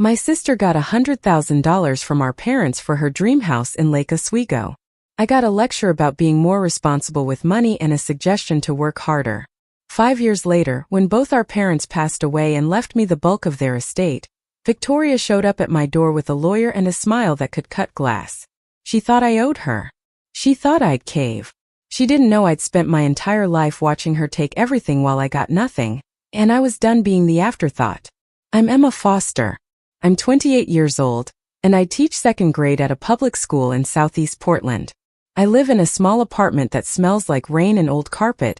My sister got $100,000 from our parents for her dream house in Lake Oswego. I got a lecture about being more responsible with money and a suggestion to work harder. 5 years later, when both our parents passed away and left me the bulk of their estate, Victoria showed up at my door with a lawyer and a smile that could cut glass. She thought I owed her. She thought I'd cave. She didn't know I'd spent my entire life watching her take everything while I got nothing, and I was done being the afterthought. I'm Emma Foster. I'm 28 years old, and I teach second grade at a public school in Southeast Portland. I live in a small apartment that smells like rain and old carpet,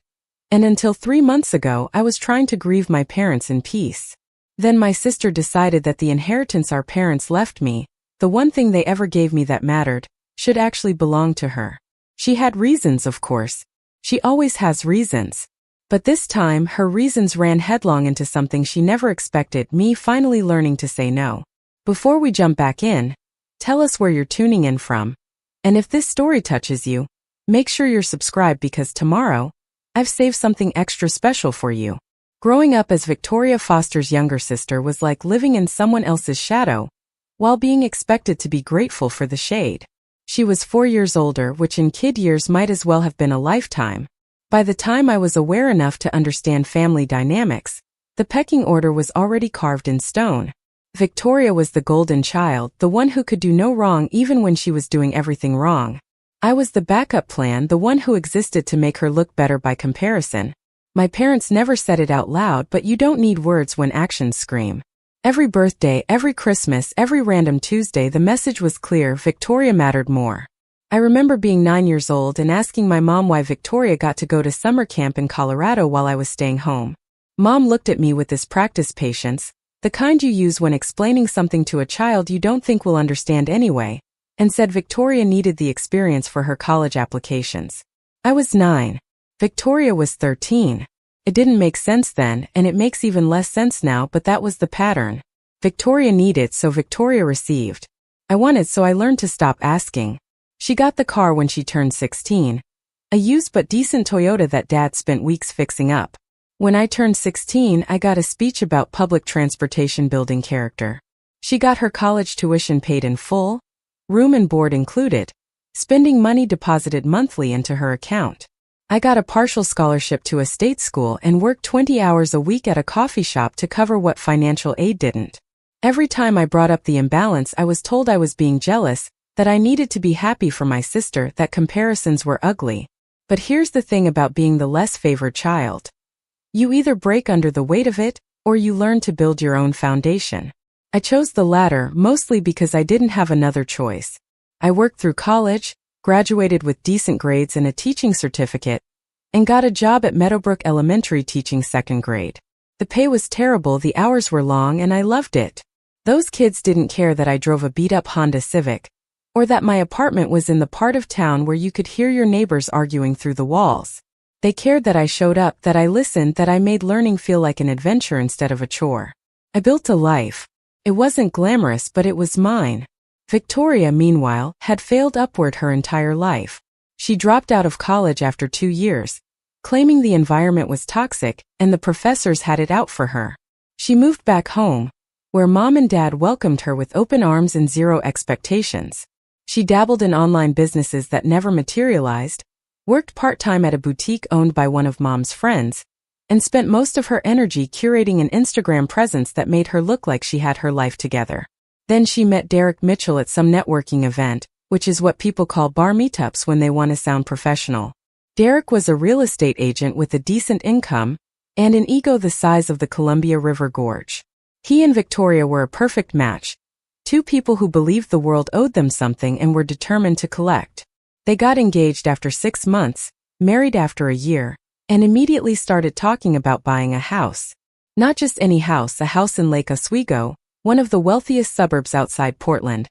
and until 3 months ago I was trying to grieve my parents in peace. Then my sister decided that the inheritance our parents left me, the one thing they ever gave me that mattered, should actually belong to her. She had reasons, of course. She always has reasons. But this time, her reasons ran headlong into something she never expected, me finally learning to say no. Before we jump back in, tell us where you're tuning in from. And if this story touches you, make sure you're subscribed because tomorrow, I've saved something extra special for you. Growing up as Victoria Foster's younger sister was like living in someone else's shadow, while being expected to be grateful for the shade. She was 4 years older, which in kid years might as well have been a lifetime. By the time I was aware enough to understand family dynamics, the pecking order was already carved in stone. Victoria was the golden child, the one who could do no wrong even when she was doing everything wrong. I was the backup plan, the one who existed to make her look better by comparison. My parents never said it out loud, but you don't need words when actions scream. Every birthday, every Christmas, every random Tuesday, the message was clear: Victoria mattered more. I remember being 9 years old and asking my mom why Victoria got to go to summer camp in Colorado while I was staying home. Mom looked at me with this practiced patience, the kind you use when explaining something to a child you don't think will understand anyway, and said Victoria needed the experience for her college applications. I was 9. Victoria was 13. It didn't make sense then, and it makes even less sense now, but that was the pattern. Victoria needed, so Victoria received. I wanted, so I learned to stop asking. She got the car when she turned 16, a used but decent Toyota that Dad spent weeks fixing up. When I turned 16, I got a speech about public transportation building character. She got her college tuition paid in full, room and board included, spending money deposited monthly into her account. I got a partial scholarship to a state school and worked 20 hours a week at a coffee shop to cover what financial aid didn't. Every time I brought up the imbalance, I was told I was being jealous, that I needed to be happy for my sister, that comparisons were ugly. But here's the thing about being the less favored child. You either break under the weight of it, or you learn to build your own foundation. I chose the latter, mostly because I didn't have another choice. I worked through college, graduated with decent grades and a teaching certificate, and got a job at Meadowbrook Elementary teaching second grade. The pay was terrible, the hours were long, and I loved it. Those kids didn't care that I drove a beat-up Honda Civic, or that my apartment was in the part of town where you could hear your neighbors arguing through the walls. They cared that I showed up, that I listened, that I made learning feel like an adventure instead of a chore. I built a life. It wasn't glamorous, but it was mine. Victoria, meanwhile, had failed upward her entire life. She dropped out of college after 2 years, claiming the environment was toxic and the professors had it out for her. She moved back home, where Mom and Dad welcomed her with open arms and zero expectations. She dabbled in online businesses that never materialized, worked part-time at a boutique owned by one of Mom's friends, and spent most of her energy curating an Instagram presence that made her look like she had her life together. Then she met Derek Mitchell at some networking event, which is what people call bar meetups when they want to sound professional. Derek was a real estate agent with a decent income and an ego the size of the Columbia River Gorge. He and Victoria were a perfect match. Two people who believed the world owed them something and were determined to collect. They got engaged after 6 months, married after a year, and immediately started talking about buying a house. Not just any house, a house in Lake Oswego, one of the wealthiest suburbs outside Portland,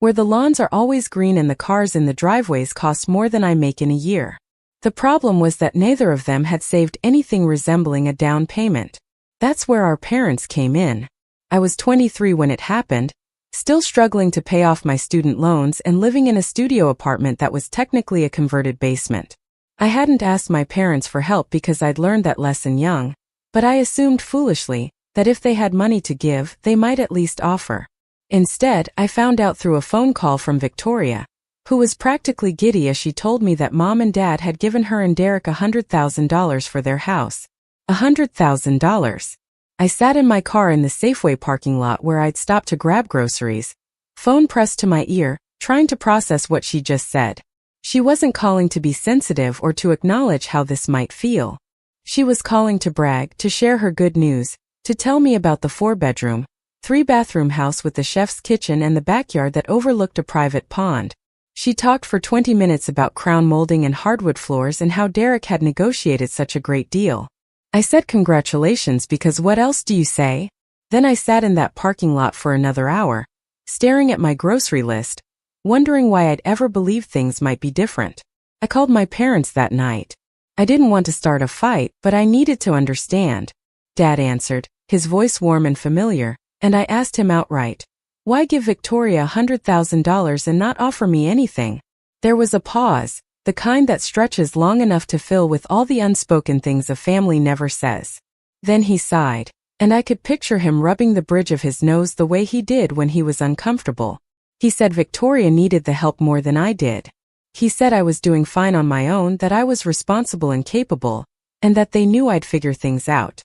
where the lawns are always green and the cars in the driveways cost more than I make in a year. The problem was that neither of them had saved anything resembling a down payment. That's where our parents came in. I was 23 when it happened, still struggling to pay off my student loans and living in a studio apartment that was technically a converted basement. I hadn't asked my parents for help because I'd learned that lesson young, but I assumed foolishly that if they had money to give, they might at least offer. Instead, I found out through a phone call from Victoria, who was practically giddy as she told me that Mom and Dad had given her and Derek $100,000 for their house. $100,000. I sat in my car in the Safeway parking lot where I'd stopped to grab groceries, phone pressed to my ear, trying to process what she just said. She wasn't calling to be sensitive or to acknowledge how this might feel. She was calling to brag, to share her good news, to tell me about the 4-bedroom, 3-bathroom house with the chef's kitchen and the backyard that overlooked a private pond. She talked for 20 minutes about crown molding and hardwood floors and how Derek had negotiated such a great deal. I said congratulations because what else do you say? Then I sat in that parking lot for another hour, staring at my grocery list, wondering why I'd ever believed things might be different. I called my parents that night. I didn't want to start a fight, but I needed to understand. Dad answered, his voice warm and familiar, and I asked him outright, why give Victoria $100,000 and not offer me anything? There was a pause, the kind that stretches long enough to fill with all the unspoken things a family never says. Then he sighed, and I could picture him rubbing the bridge of his nose the way he did when he was uncomfortable. He said Victoria needed the help more than I did. He said I was doing fine on my own, that I was responsible and capable, and that they knew I'd figure things out.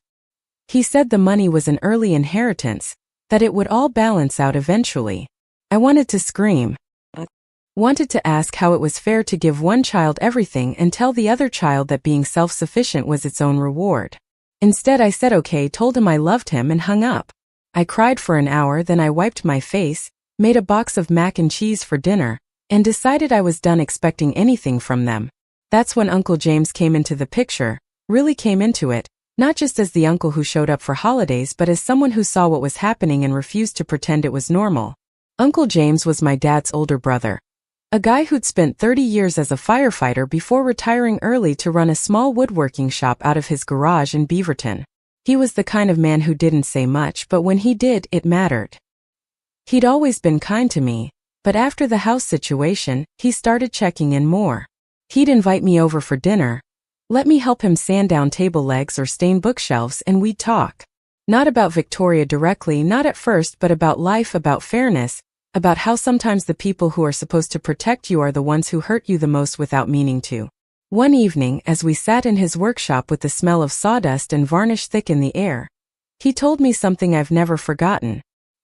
He said the money was an early inheritance, that it would all balance out eventually. I wanted to scream. Wanted to ask how it was fair to give one child everything and tell the other child that being self-sufficient was its own reward. Instead I said okay, told him I loved him and hung up. I cried for an hour, then I wiped my face, made a box of mac and cheese for dinner, and decided I was done expecting anything from them. That's when Uncle James came into the picture, really came into it, not just as the uncle who showed up for holidays but as someone who saw what was happening and refused to pretend it was normal. Uncle James was my dad's older brother. A guy who'd spent 30 years as a firefighter before retiring early to run a small woodworking shop out of his garage in Beaverton. He was the kind of man who didn't say much, but when he did, it mattered. He'd always been kind to me, but after the house situation, he started checking in more. He'd invite me over for dinner, let me help him sand down table legs or stain bookshelves, and we'd talk. Not about Victoria directly, not at first, but about life, about fairness, about how sometimes the people who are supposed to protect you are the ones who hurt you the most without meaning to. One evening, as we sat in his workshop with the smell of sawdust and varnish thick in the air, he told me something I've never forgotten.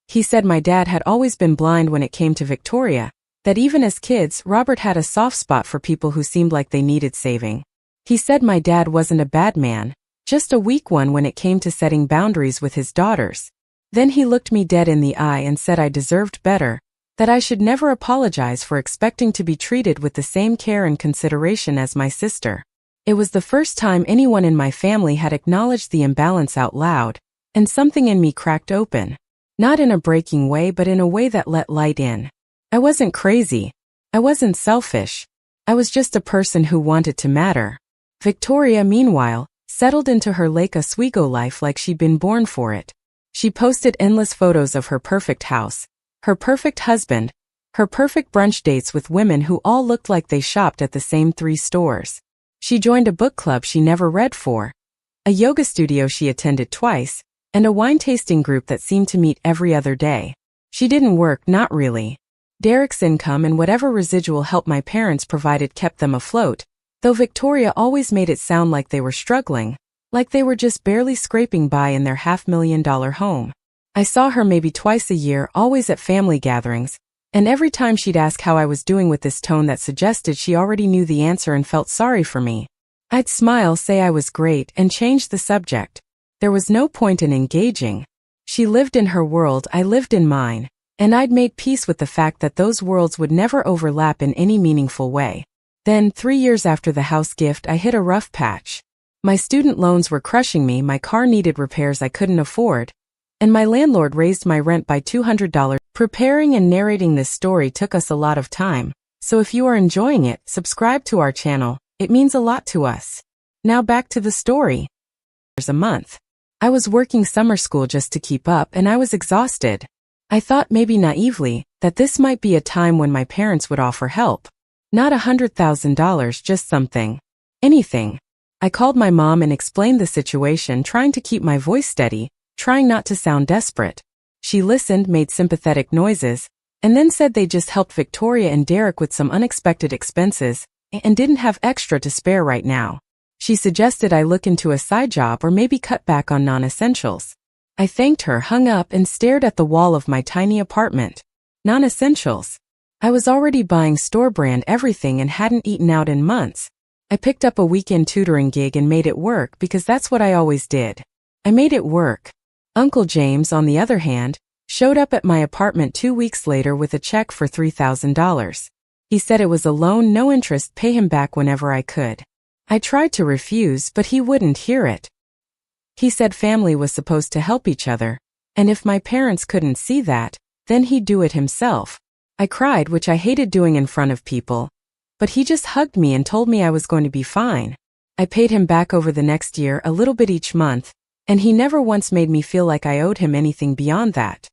He said my dad had always been blind when it came to Victoria, that even as kids, Robert had a soft spot for people who seemed like they needed saving. He said my dad wasn't a bad man, just a weak one when it came to setting boundaries with his daughters. Then he looked me dead in the eye and said I deserved better, that I should never apologize for expecting to be treated with the same care and consideration as my sister. It was the first time anyone in my family had acknowledged the imbalance out loud, and something in me cracked open. Not in a breaking way, but in a way that let light in. I wasn't crazy. I wasn't selfish. I was just a person who wanted to matter. Victoria, meanwhile, settled into her Lake Oswego life like she'd been born for it. She posted endless photos of her perfect house, her perfect husband, her perfect brunch dates with women who all looked like they shopped at the same 3 stores. She joined a book club she never read for, a yoga studio she attended twice, and a wine tasting group that seemed to meet every other day. She didn't work, not really. Derek's income and whatever residual help my parents provided kept them afloat, though Victoria always made it sound like they were struggling, like they were just barely scraping by in their $500,000 home. I saw her maybe twice a year, always at family gatherings, and every time she'd ask how I was doing with this tone that suggested she already knew the answer and felt sorry for me. I'd smile, say I was great, and change the subject. There was no point in engaging. She lived in her world, I lived in mine, and I'd made peace with the fact that those worlds would never overlap in any meaningful way. Then, 3 years after the house gift, I hit a rough patch. My student loans were crushing me, my car needed repairs I couldn't afford, and my landlord raised my rent by $200. Preparing and narrating this story took us a lot of time, so if you are enjoying it, subscribe to our channel, it means a lot to us. Now back to the story. A month. I was working summer school just to keep up and I was exhausted. I thought, maybe naively, that this might be a time when my parents would offer help. Not $100,000, just something. Anything. I called my mom and explained the situation, trying to keep my voice steady, trying not to sound desperate. She listened, made sympathetic noises, and then said they just helped Victoria and Derek with some unexpected expenses and didn't have extra to spare right now. She suggested I look into a side job or maybe cut back on non-essentials. I thanked her, hung up, and stared at the wall of my tiny apartment. Non-essentials. I was already buying store-brand everything and hadn't eaten out in months. I picked up a weekend tutoring gig and made it work because that's what I always did. I made it work. Uncle James, on the other hand, showed up at my apartment 2 weeks later with a check for $3,000. He said it was a loan, no interest, pay him back whenever I could. I tried to refuse, but he wouldn't hear it. He said family was supposed to help each other, and if my parents couldn't see that, then he'd do it himself. I cried, which I hated doing in front of people, but he just hugged me and told me I was going to be fine. I paid him back over the next year, a little bit each month, and he never once made me feel like I owed him anything beyond that.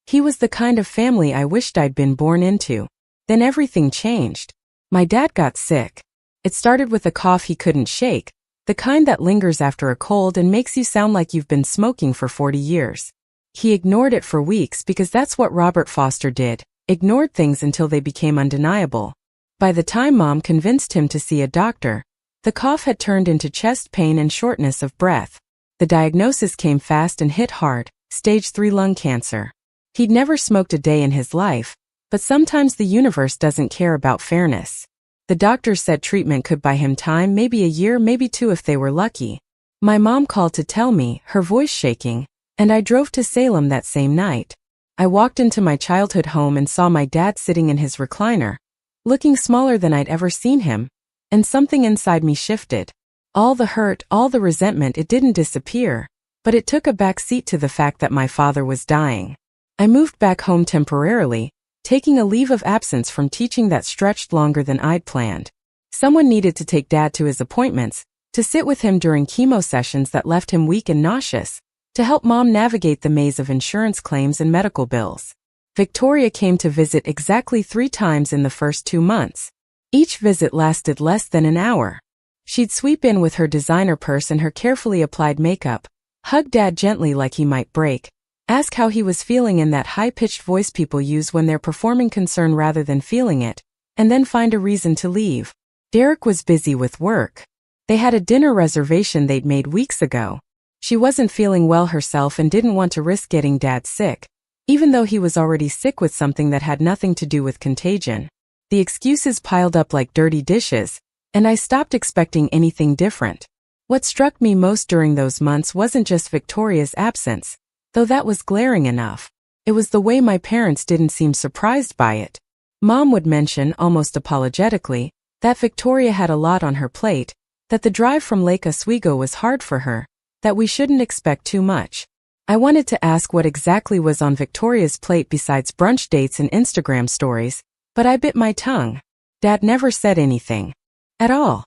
He was the kind of family I wished I'd been born into. Then everything changed. My dad got sick. It started with a cough he couldn't shake, the kind that lingers after a cold and makes you sound like you've been smoking for 40 years. He ignored it for weeks because that's what Robert Foster did, ignored things until they became undeniable. By the time Mom convinced him to see a doctor, the cough had turned into chest pain and shortness of breath. The diagnosis came fast and hit hard, stage 3 lung cancer. He'd never smoked a day in his life, but sometimes the universe doesn't care about fairness. The doctors said treatment could buy him time, maybe a year, maybe 2 if they were lucky. My mom called to tell me, her voice shaking, and I drove to Salem that same night. I walked into my childhood home and saw my dad sitting in his recliner, looking smaller than I'd ever seen him, and something inside me shifted. All the hurt, all the resentment, it didn't disappear, but it took a back seat to the fact that my father was dying. I moved back home temporarily, taking a leave of absence from teaching that stretched longer than I'd planned. Someone needed to take Dad to his appointments, to sit with him during chemo sessions that left him weak and nauseous, to help Mom navigate the maze of insurance claims and medical bills. Victoria came to visit exactly 3 times in the first 2 months. Each visit lasted less than an hour. She'd sweep in with her designer purse and her carefully applied makeup, hug Dad gently like he might break, ask how he was feeling in that high-pitched voice people use when they're performing concern rather than feeling it, and then find a reason to leave. Derek was busy with work. They had a dinner reservation they'd made weeks ago. She wasn't feeling well herself and didn't want to risk getting Dad sick, even though he was already sick with something that had nothing to do with contagion. The excuses piled up like dirty dishes, and I stopped expecting anything different. What struck me most during those months wasn't just Victoria's absence, though that was glaring enough. It was the way my parents didn't seem surprised by it. Mom would mention, almost apologetically, that Victoria had a lot on her plate, that the drive from Lake Oswego was hard for her, that we shouldn't expect too much. I wanted to ask what exactly was on Victoria's plate besides brunch dates and Instagram stories, but I bit my tongue. Dad never said anything. At all.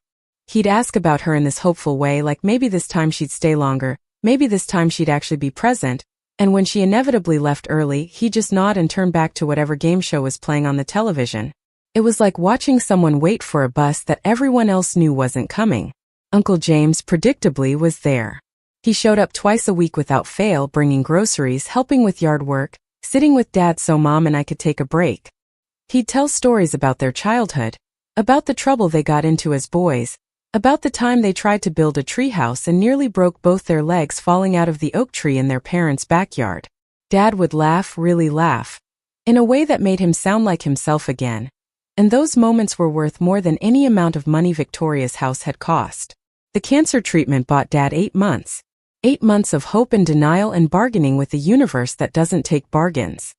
He'd ask about her in this hopeful way, like maybe this time she'd stay longer, maybe this time she'd actually be present, and when she inevitably left early, he'd just nod and turn back to whatever game show was playing on the television. It was like watching someone wait for a bus that everyone else knew wasn't coming. Uncle James, predictably, was there. He showed up twice a week without fail, bringing groceries, helping with yard work, sitting with Dad so Mom and I could take a break. He'd tell stories about their childhood, about the trouble they got into as boys, about the time they tried to build a treehouse and nearly broke both their legs falling out of the oak tree in their parents' backyard. Dad would laugh, really laugh, in a way that made him sound like himself again, and those moments were worth more than any amount of money Victoria's house had cost. The cancer treatment bought Dad 8 months. 8 months of hope and denial and bargaining with a universe that doesn't take bargains.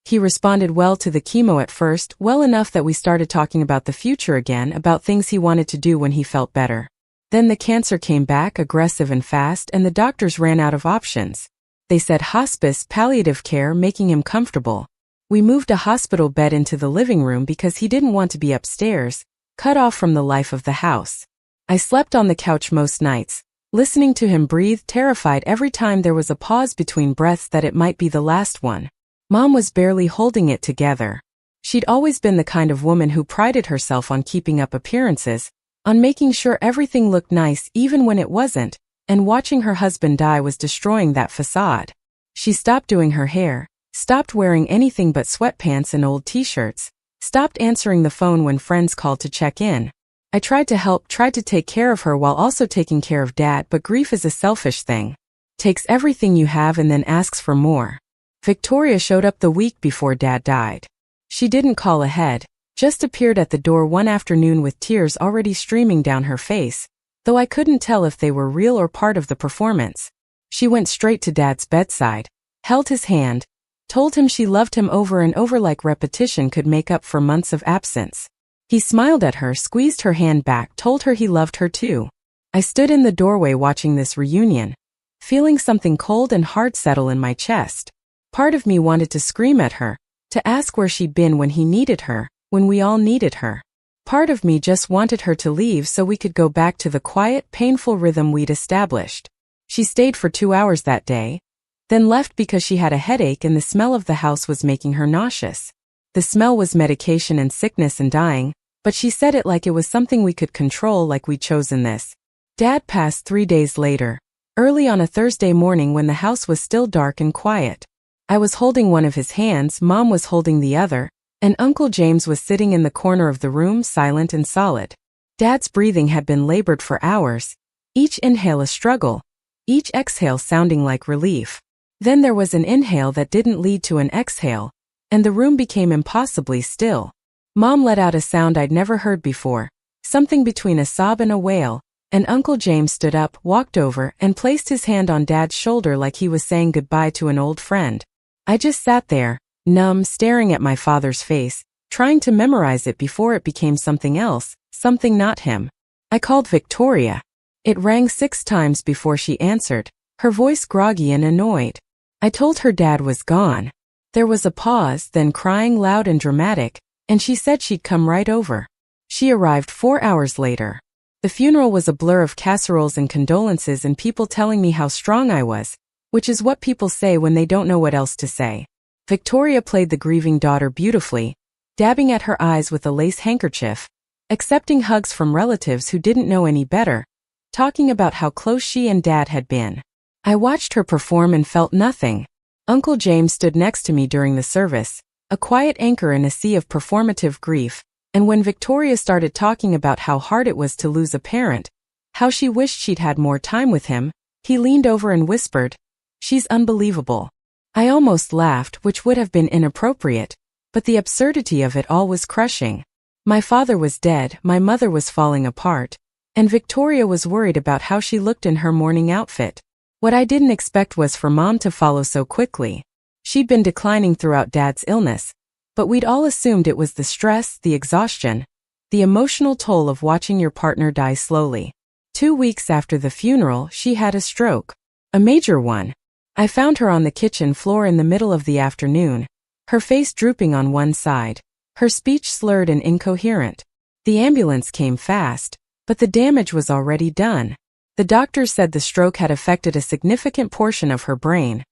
He responded well to the chemo at first, well enough that we started talking about the future again, about things he wanted to do when he felt better. Then the cancer came back, aggressive and fast, and the doctors ran out of options. They said hospice, palliative care, making him comfortable. We moved a hospital bed into the living room because he didn't want to be upstairs, cut off from the life of the house. I slept on the couch most nights, listening to him breathe, terrified every time there was a pause between breaths that it might be the last one. Mom was barely holding it together. She'd always been the kind of woman who prided herself on keeping up appearances, on making sure everything looked nice even when it wasn't, and watching her husband die was destroying that facade. She stopped doing her hair, stopped wearing anything but sweatpants and old t-shirts, stopped answering the phone when friends called to check in. I tried to help, tried to take care of her while also taking care of Dad, but grief is a selfish thing. Takes everything you have and then asks for more. Victoria showed up the week before Dad died. She didn't call ahead, just appeared at the door one afternoon with tears already streaming down her face, though I couldn't tell if they were real or part of the performance. She went straight to Dad's bedside, held his hand, told him she loved him over and over like repetition could make up for months of absence. He smiled at her, squeezed her hand back, told her he loved her too. I stood in the doorway watching this reunion, feeling something cold and hard settle in my chest. Part of me wanted to scream at her, to ask where she'd been when he needed her, when we all needed her. Part of me just wanted her to leave so we could go back to the quiet, painful rhythm we'd established. She stayed for 2 hours that day, then left because she had a headache and the smell of the house was making her nauseous. The smell was medication and sickness and dying, but she said it like it was something we could control, like we'd chosen this. Dad passed 3 days later, early on a Thursday morning when the house was still dark and quiet. I was holding one of his hands, Mom was holding the other, and Uncle James was sitting in the corner of the room, silent and solid. Dad's breathing had been labored for hours, each inhale a struggle, each exhale sounding like relief. Then there was an inhale that didn't lead to an exhale, and the room became impossibly still. Mom let out a sound I'd never heard before, something between a sob and a wail, and Uncle James stood up, walked over, and placed his hand on Dad's shoulder like he was saying goodbye to an old friend. I just sat there, numb, staring at my father's face, trying to memorize it before it became something else, something not him. I called Victoria. It rang 6 times before she answered, her voice groggy and annoyed. I told her Dad was gone. There was a pause, then crying loud and dramatic, and she said she'd come right over. She arrived 4 hours later. The funeral was a blur of casseroles and condolences and people telling me how strong I was, which is what people say when they don't know what else to say. Victoria played the grieving daughter beautifully, dabbing at her eyes with a lace handkerchief, accepting hugs from relatives who didn't know any better, talking about how close she and Dad had been. I watched her perform and felt nothing. Uncle James stood next to me during the service, a quiet anchor in a sea of performative grief, and when Victoria started talking about how hard it was to lose a parent, how she wished she'd had more time with him, he leaned over and whispered, "She's unbelievable." I almost laughed, which would have been inappropriate, but the absurdity of it all was crushing. My father was dead, my mother was falling apart, and Victoria was worried about how she looked in her mourning outfit. What I didn't expect was for Mom to follow so quickly. She'd been declining throughout Dad's illness, but we'd all assumed it was the stress, the exhaustion, the emotional toll of watching your partner die slowly. 2 weeks after the funeral, she had a stroke. A major one. I found her on the kitchen floor in the middle of the afternoon, her face drooping on one side, her speech slurred and incoherent. The ambulance came fast, but the damage was already done. The doctors said the stroke had affected a significant portion of her brain,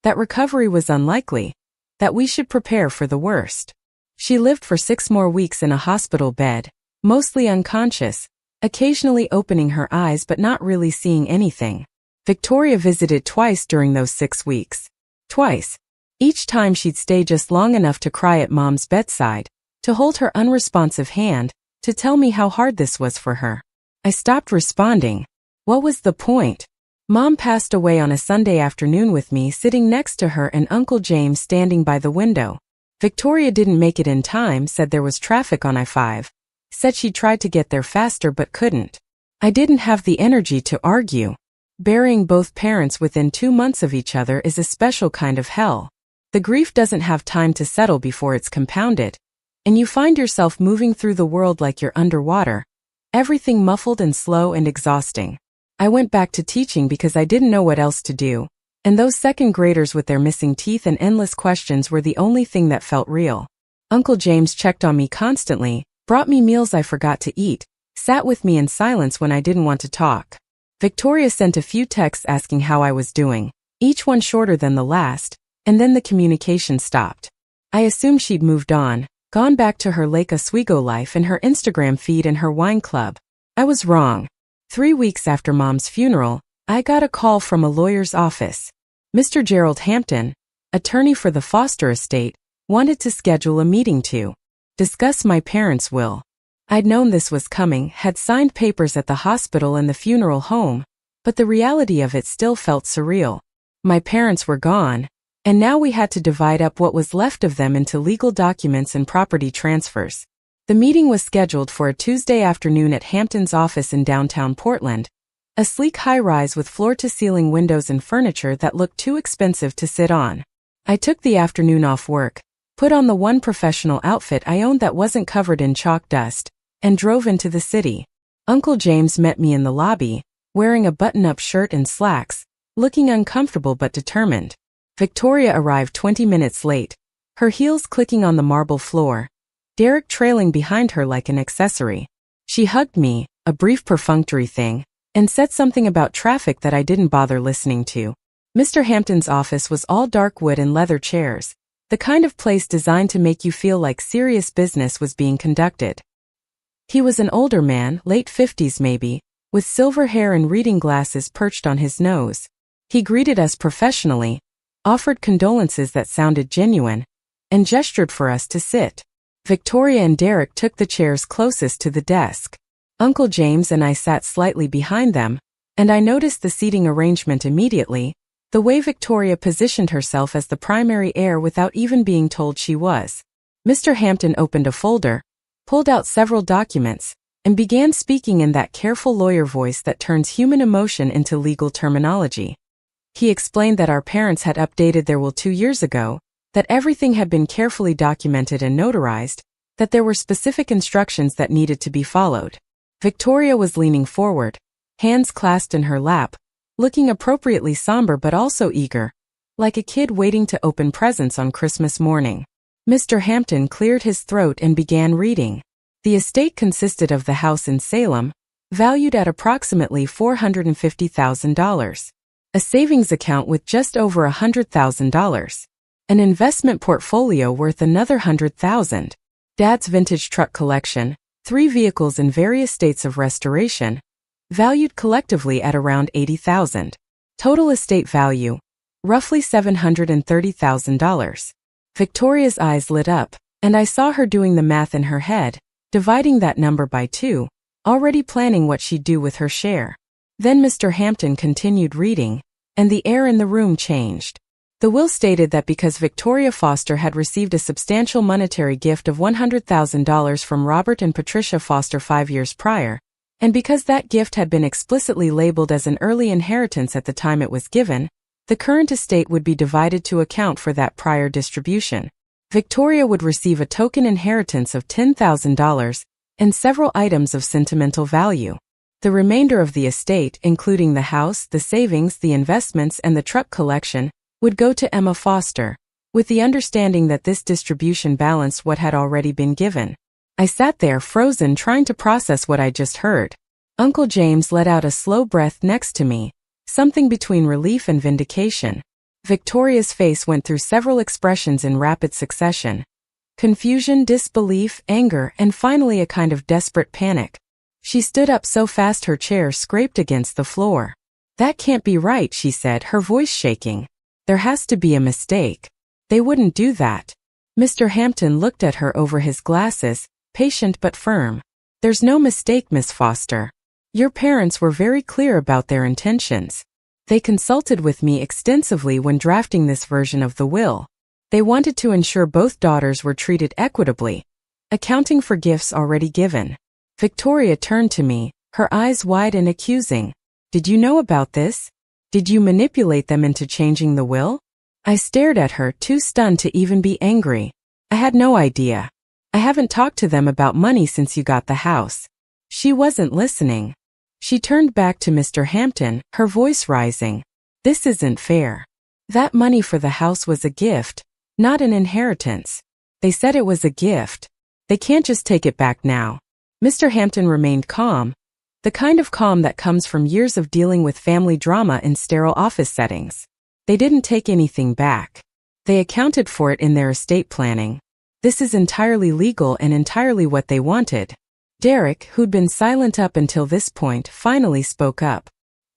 that recovery was unlikely, that we should prepare for the worst. She lived for 6 more weeks in a hospital bed, mostly unconscious, occasionally opening her eyes but not really seeing anything. Victoria visited twice during those 6 weeks. Twice. Each time she'd stay just long enough to cry at Mom's bedside, to hold her unresponsive hand, to tell me how hard this was for her. I stopped responding. What was the point? Mom passed away on a Sunday afternoon with me sitting next to her and Uncle James standing by the window. Victoria didn't make it in time, said there was traffic on I-5, said she tried to get there faster but couldn't. I didn't have the energy to argue. Burying both parents within 2 months of each other is a special kind of hell. The grief doesn't have time to settle before it's compounded, and you find yourself moving through the world like you're underwater, everything muffled and slow and exhausting. I went back to teaching because I didn't know what else to do, and those second graders with their missing teeth and endless questions were the only thing that felt real. Uncle James checked on me constantly, brought me meals I forgot to eat, sat with me in silence when I didn't want to talk. Victoria sent a few texts asking how I was doing, each one shorter than the last, and then the communication stopped. I assumed she'd moved on, gone back to her Lake Oswego life and her Instagram feed and her wine club. I was wrong. 3 weeks after Mom's funeral, I got a call from a lawyer's office. Mr. Gerald Hampton, attorney for the Foster estate, wanted to schedule a meeting to discuss my parents' will. I'd known this was coming, had signed papers at the hospital and the funeral home, but the reality of it still felt surreal. My parents were gone, and now we had to divide up what was left of them into legal documents and property transfers. The meeting was scheduled for a Tuesday afternoon at Hampton's office in downtown Portland, a sleek high-rise with floor-to-ceiling windows and furniture that looked too expensive to sit on. I took the afternoon off work, put on the one professional outfit I owned that wasn't covered in chalk dust, and drove into the city. Uncle James met me in the lobby, wearing a button-up shirt and slacks, looking uncomfortable but determined. Victoria arrived 20 minutes late, her heels clicking on the marble floor, Derek trailing behind her like an accessory. She hugged me, a brief perfunctory thing, and said something about traffic that I didn't bother listening to. Mr. Hampton's office was all dark wood and leather chairs, the kind of place designed to make you feel like serious business was being conducted. He was an older man, late 50s maybe, with silver hair and reading glasses perched on his nose. He greeted us professionally, offered condolences that sounded genuine, and gestured for us to sit. Victoria and Derek took the chairs closest to the desk. Uncle James and I sat slightly behind them, and I noticed the seating arrangement immediately, the way Victoria positioned herself as the primary heir without even being told she was. Mr. Hampton opened a folder, pulled out several documents, and began speaking in that careful lawyer voice that turns human emotion into legal terminology. He explained that our parents had updated their will 2 years ago, that everything had been carefully documented and notarized, that there were specific instructions that needed to be followed. Victoria was leaning forward, hands clasped in her lap, looking appropriately somber but also eager, like a kid waiting to open presents on Christmas morning. Mr. Hampton cleared his throat and began reading. The estate consisted of the house in Salem, valued at approximately $450,000, a savings account with just over $100,000, an investment portfolio worth another $100,000, Dad's vintage truck collection, 3 vehicles in various states of restoration, valued collectively at around $80,000. Total estate value, roughly $730,000. Victoria's eyes lit up, and I saw her doing the math in her head, dividing that number by 2, already planning what she'd do with her share. Then Mr. Hampton continued reading, and the air in the room changed. The will stated that because Victoria Foster had received a substantial monetary gift of $100,000 from Robert and Patricia Foster 5 years prior, and because that gift had been explicitly labeled as an early inheritance at the time it was given, the current estate would be divided to account for that prior distribution. Victoria would receive a token inheritance of $10,000 and several items of sentimental value. The remainder of the estate, including the house, the savings, the investments, and the truck collection, would go to Emma Foster, with the understanding that this distribution balanced what had already been given. I sat there frozen trying to process what I just heard. Uncle James let out a slow breath next to me, something between relief and vindication. Victoria's face went through several expressions in rapid succession: confusion, disbelief, anger, and finally a kind of desperate panic. She stood up so fast her chair scraped against the floor. "That can't be right," she said, her voice shaking. "There has to be a mistake. They wouldn't do that." Mr. Hampton looked at her over his glasses, patient but firm. "There's no mistake, Miss Foster. Your parents were very clear about their intentions. They consulted with me extensively when drafting this version of the will. They wanted to ensure both daughters were treated equitably, accounting for gifts already given." Victoria turned to me, her eyes wide and accusing. "Did you know about this? Did you manipulate them into changing the will?" I stared at her, too stunned to even be angry. "I had no idea. I haven't talked to them about money since you got the house." She wasn't listening. She turned back to Mr. Hampton, her voice rising. "This isn't fair. That money for the house was a gift, not an inheritance. They said it was a gift. They can't just take it back now." Mr. Hampton remained calm, the kind of calm that comes from years of dealing with family drama in sterile office settings. "They didn't take anything back. They accounted for it in their estate planning. This is entirely legal and entirely what they wanted." Derek, who'd been silent up until this point, finally spoke up.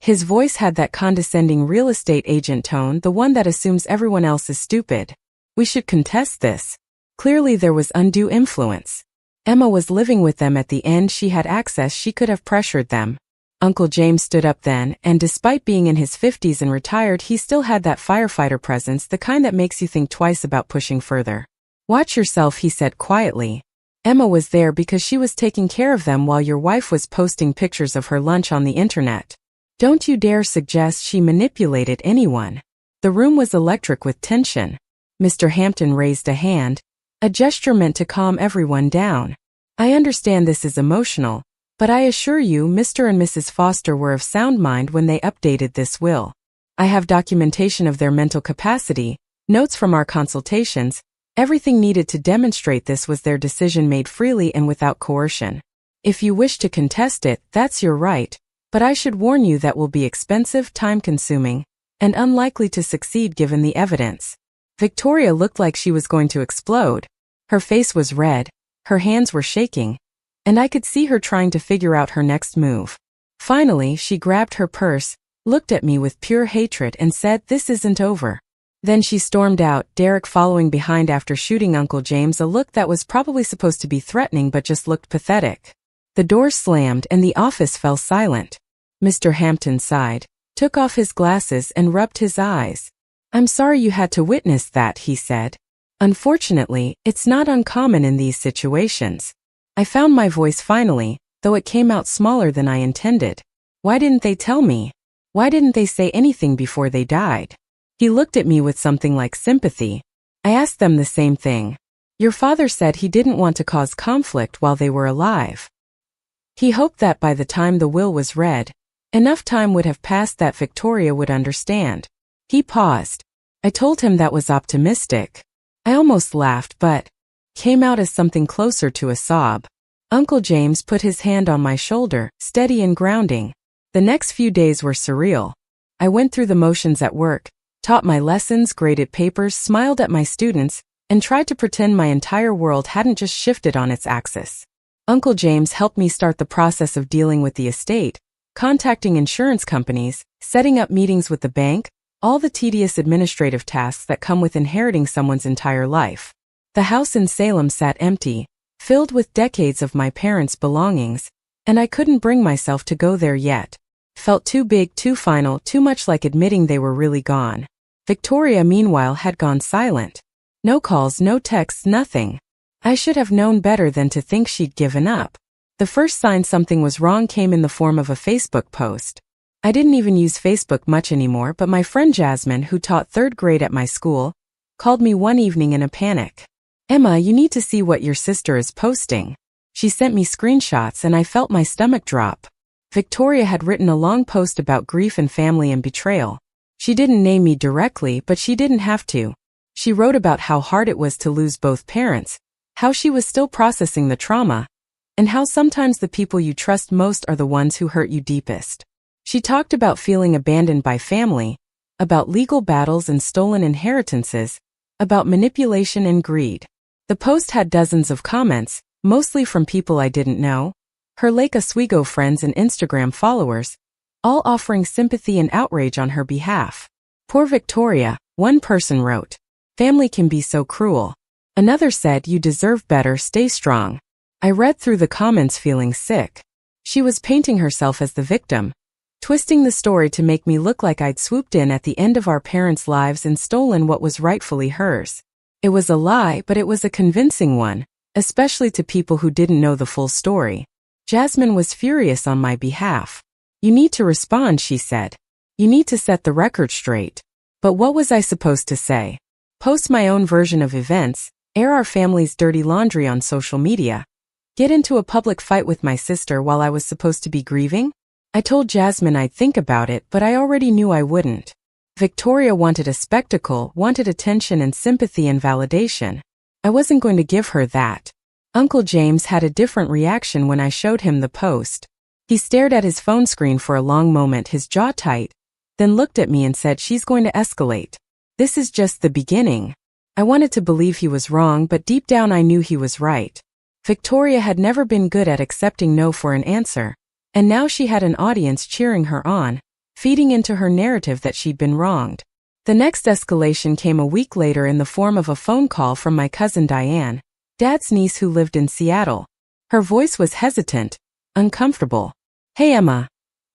His voice had that condescending real estate agent tone, the one that assumes everyone else is stupid. We should contest this. Clearly there was undue influence. Emma was living with them at the end. She had access. She could have pressured them. Uncle James stood up then, and despite being in his 50s and retired, he still had that firefighter presence, the kind that makes you think twice about pushing further. Watch yourself, he said quietly. Emma was there because she was taking care of them while your wife was posting pictures of her lunch on the internet. Don't you dare suggest she manipulated anyone. The room was electric with tension. Mr. Hampton raised a hand, a gesture meant to calm everyone down. I understand this is emotional, but I assure you Mr. and Mrs. Foster were of sound mind when they updated this will. I have documentation of their mental capacity, notes from our consultations. Everything needed to demonstrate this was their decision, made freely and without coercion. If you wish to contest it, that's your right, but I should warn you that will be expensive, time-consuming, and unlikely to succeed given the evidence. Victoria looked like she was going to explode. Her face was red, her hands were shaking, and I could see her trying to figure out her next move. Finally, she grabbed her purse, looked at me with pure hatred and said, "This isn't over." Then she stormed out, Derek following behind after shooting Uncle James a look that was probably supposed to be threatening but just looked pathetic. The door slammed and the office fell silent. Mr. Hampton sighed, took off his glasses and rubbed his eyes. "I'm sorry you had to witness that," he said. "Unfortunately, it's not uncommon in these situations." I found my voice finally, though it came out smaller than I intended. "Why didn't they tell me? Why didn't they say anything before they died?" He looked at me with something like sympathy. I asked them the same thing. "Your father said he didn't want to cause conflict while they were alive. He hoped that by the time the will was read, enough time would have passed that Victoria would understand." He paused. I told him that was optimistic. I almost laughed, but came out as something closer to a sob. Uncle James put his hand on my shoulder, steady and grounding. The next few days were surreal. I went through the motions at work, taught my lessons, graded papers, smiled at my students, and tried to pretend my entire world hadn't just shifted on its axis. Uncle James helped me start the process of dealing with the estate, contacting insurance companies, setting up meetings with the bank, all the tedious administrative tasks that come with inheriting someone's entire life. The house in Salem sat empty, filled with decades of my parents' belongings, and I couldn't bring myself to go there yet. Felt too big, too final, too much like admitting they were really gone. Victoria, meanwhile, had gone silent. No calls, no texts, nothing. I should have known better than to think she'd given up. The first sign something was wrong came in the form of a Facebook post. I didn't even use Facebook much anymore, but my friend Jasmine, who taught 3rd grade at my school, called me one evening in a panic. "Emma, you need to see what your sister is posting." She sent me screenshots and I felt my stomach drop. Victoria had written a long post about grief and family and betrayal. She didn't name me directly, but she didn't have to. She wrote about how hard it was to lose both parents, how she was still processing the trauma, and how sometimes the people you trust most are the ones who hurt you deepest. She talked about feeling abandoned by family, about legal battles and stolen inheritances, about manipulation and greed. The post had dozens of comments, mostly from people I didn't know, her Lake Oswego friends and Instagram followers, all offering sympathy and outrage on her behalf. "Poor Victoria," one person wrote. "Family can be so cruel." Another said, "You deserve better, stay strong." I read through the comments feeling sick. She was painting herself as the victim, twisting the story to make me look like I'd swooped in at the end of our parents' lives and stolen what was rightfully hers. It was a lie, but it was a convincing one, especially to people who didn't know the full story. Jasmine was furious on my behalf. "You need to respond," she said. "You need to set the record straight." But what was I supposed to say? Post my own version of events, air our family's dirty laundry on social media, get into a public fight with my sister while I was supposed to be grieving? I told Jasmine I'd think about it, but I already knew I wouldn't. Victoria wanted a spectacle, wanted attention and sympathy and validation. I wasn't going to give her that. Uncle James had a different reaction when I showed him the post. He stared at his phone screen for a long moment, his jaw tight, then looked at me and said, "She's going to escalate. This is just the beginning." I wanted to believe he was wrong, but deep down I knew he was right. Victoria had never been good at accepting no for an answer, and now she had an audience cheering her on, feeding into her narrative that she'd been wronged. The next escalation came a week later in the form of a phone call from my cousin Diane, Dad's niece who lived in Seattle. Her voice was hesitant, uncomfortable. "Hey Emma.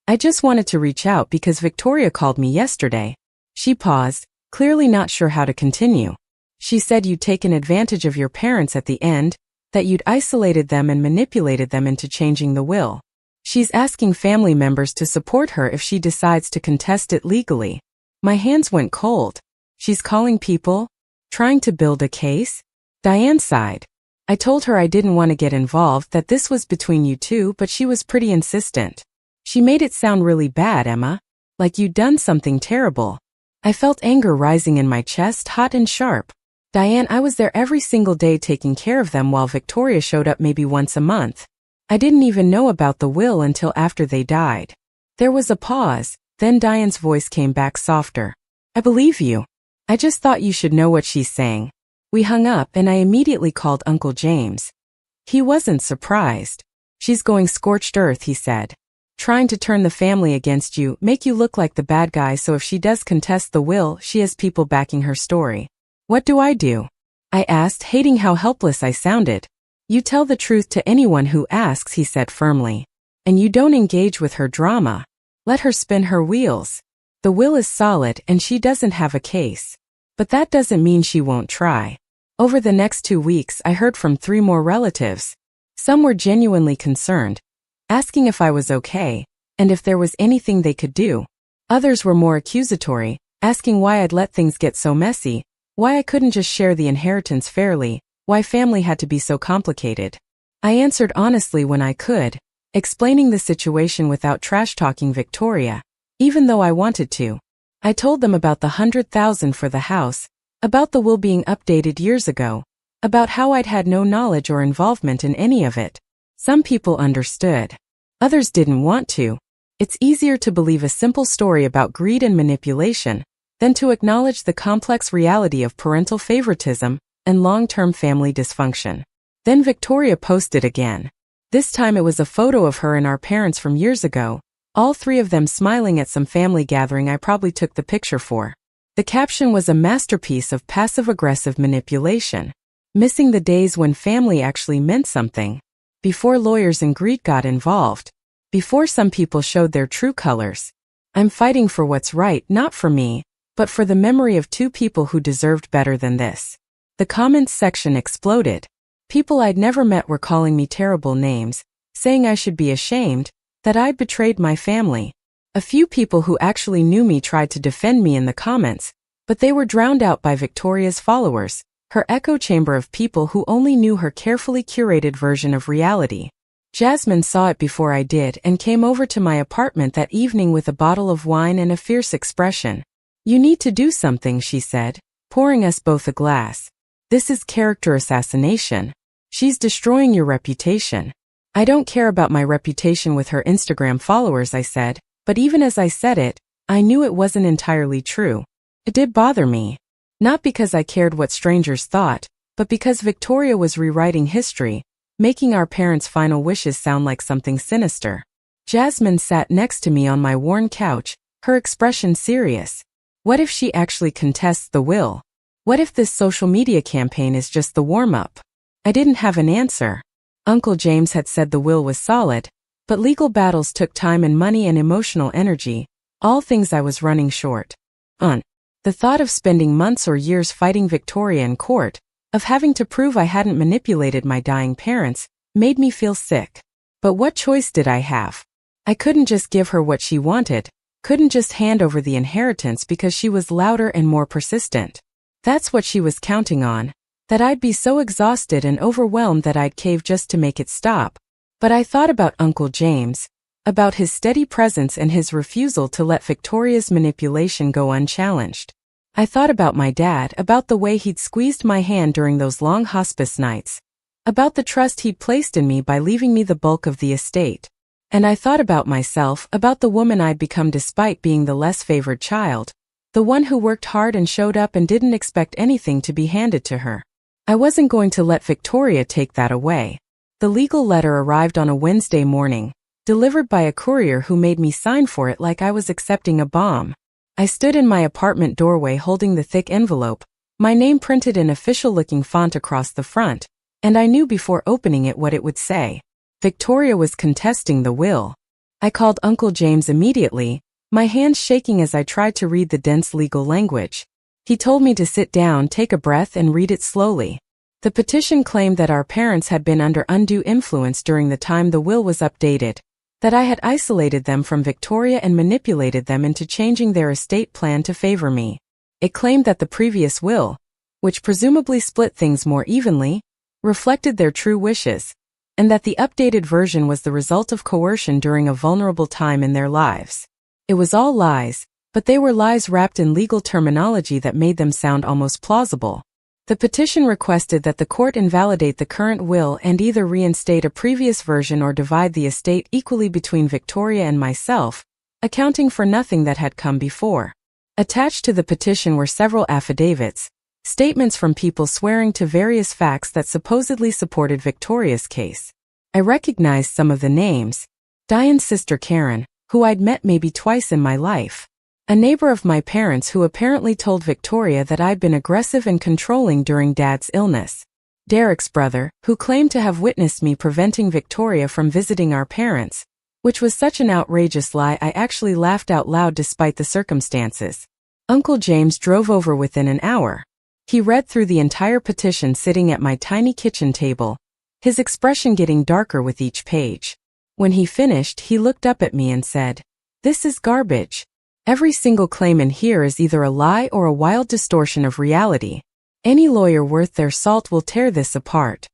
I just wanted to reach out because Victoria called me yesterday." She paused, clearly not sure how to continue. "She said you'd taken advantage of your parents at the end, that you'd isolated them and manipulated them into changing the will. She's asking family members to support her if she decides to contest it legally." My hands went cold. "She's calling people? Trying to build a case?" Diane sighed. "I told her I didn't want to get involved, that this was between you two, but she was pretty insistent. She made it sound really bad, Emma. Like you'd done something terrible." I felt anger rising in my chest, hot and sharp. "Diane, I was there every single day taking care of them while Victoria showed up maybe once a month. I didn't even know about the will until after they died." There was a pause, then Diane's voice came back softer. "I believe you. I just thought you should know what she's saying." We hung up and I immediately called Uncle James. He wasn't surprised. "She's going scorched earth," he said. "Trying to turn the family against you, make you look like the bad guy so if she does contest the will, she has people backing her story." "What do I do?" I asked, hating how helpless I sounded. "You tell the truth to anyone who asks," he said firmly. "And you don't engage with her drama. Let her spin her wheels. The will is solid and she doesn't have a case. But that doesn't mean she won't try." Over the next 2 weeks, I heard from 3 more relatives. Some were genuinely concerned, asking if I was okay, and if there was anything they could do. Others were more accusatory, asking why I'd let things get so messy, why I couldn't just share the inheritance fairly, why family had to be so complicated. I answered honestly when I could, explaining the situation without trash-talking Victoria, even though I wanted to. I told them about the $100,000 for the house, about the will being updated years ago, about how I'd had no knowledge or involvement in any of it. Some people understood. Others didn't want to. It's easier to believe a simple story about greed and manipulation than to acknowledge the complex reality of parental favoritism and long-term family dysfunction. Then Victoria posted again. This time it was a photo of her and our parents from years ago, all 3 of them smiling at some family gathering I probably took the picture for. The caption was a masterpiece of passive-aggressive manipulation, missing the days when family actually meant something, before lawyers and greed got involved, before some people showed their true colors. "I'm fighting for what's right, not for me, but for the memory of 2 people who deserved better than this." The comments section exploded. People I'd never met were calling me terrible names, saying I should be ashamed, that I'd betrayed my family. A few people who actually knew me tried to defend me in the comments, but they were drowned out by Victoria's followers, her echo chamber of people who only knew her carefully curated version of reality. Jasmine saw it before I did and came over to my apartment that evening with a bottle of wine and a fierce expression. "You need to do something," she said, pouring us both a glass. "This is character assassination. She's destroying your reputation." "I don't care about my reputation with her Instagram followers," I said, but even as I said it, I knew it wasn't entirely true. It did bother me. Not because I cared what strangers thought, but because Victoria was rewriting history, making our parents' final wishes sound like something sinister. Jasmine sat next to me on my worn couch, her expression serious. What if she actually contests the will? What if this social media campaign is just the warm-up? I didn't have an answer. Uncle James had said the will was solid, but legal battles took time and money and emotional energy, all things I was running short on. The thought of spending months or years fighting Victoria in court, of having to prove I hadn't manipulated my dying parents, made me feel sick. But what choice did I have? I couldn't just give her what she wanted, couldn't just hand over the inheritance because she was louder and more persistent. That's what she was counting on, that I'd be so exhausted and overwhelmed that I'd cave just to make it stop. But I thought about Uncle James, about his steady presence and his refusal to let Victoria's manipulation go unchallenged. I thought about my dad, about the way he'd squeezed my hand during those long hospice nights, about the trust he'd placed in me by leaving me the bulk of the estate. And I thought about myself, about the woman I'd become despite being the less favored child, the one who worked hard and showed up and didn't expect anything to be handed to her. I wasn't going to let Victoria take that away. The legal letter arrived on a Wednesday morning, delivered by a courier who made me sign for it like I was accepting a bomb. I stood in my apartment doorway holding the thick envelope, my name printed in official-looking font across the front, and I knew before opening it what it would say. Victoria was contesting the will. I called Uncle James immediately, my hands shaking as I tried to read the dense legal language. He told me to sit down, take a breath, and read it slowly. The petition claimed that our parents had been under undue influence during the time the will was updated, that I had isolated them from Victoria and manipulated them into changing their estate plan to favor me. It claimed that the previous will, which presumably split things more evenly, reflected their true wishes, and that the updated version was the result of coercion during a vulnerable time in their lives. It was all lies, but they were lies wrapped in legal terminology that made them sound almost plausible. The petition requested that the court invalidate the current will and either reinstate a previous version or divide the estate equally between Victoria and myself, accounting for nothing that had come before. Attached to the petition were several affidavits, statements from people swearing to various facts that supposedly supported Victoria's case. I recognized some of the names. Diane's sister Karen, who I'd met maybe twice in my life. A neighbor of my parents who apparently told Victoria that I'd been aggressive and controlling during Dad's illness. Derek's brother, who claimed to have witnessed me preventing Victoria from visiting our parents, which was such an outrageous lie I actually laughed out loud despite the circumstances. Uncle James drove over within an hour. He read through the entire petition sitting at my tiny kitchen table, his expression getting darker with each page. When he finished, he looked up at me and said, "This is garbage. Every single claim in here is either a lie or a wild distortion of reality. Any lawyer worth their salt will tear this apart."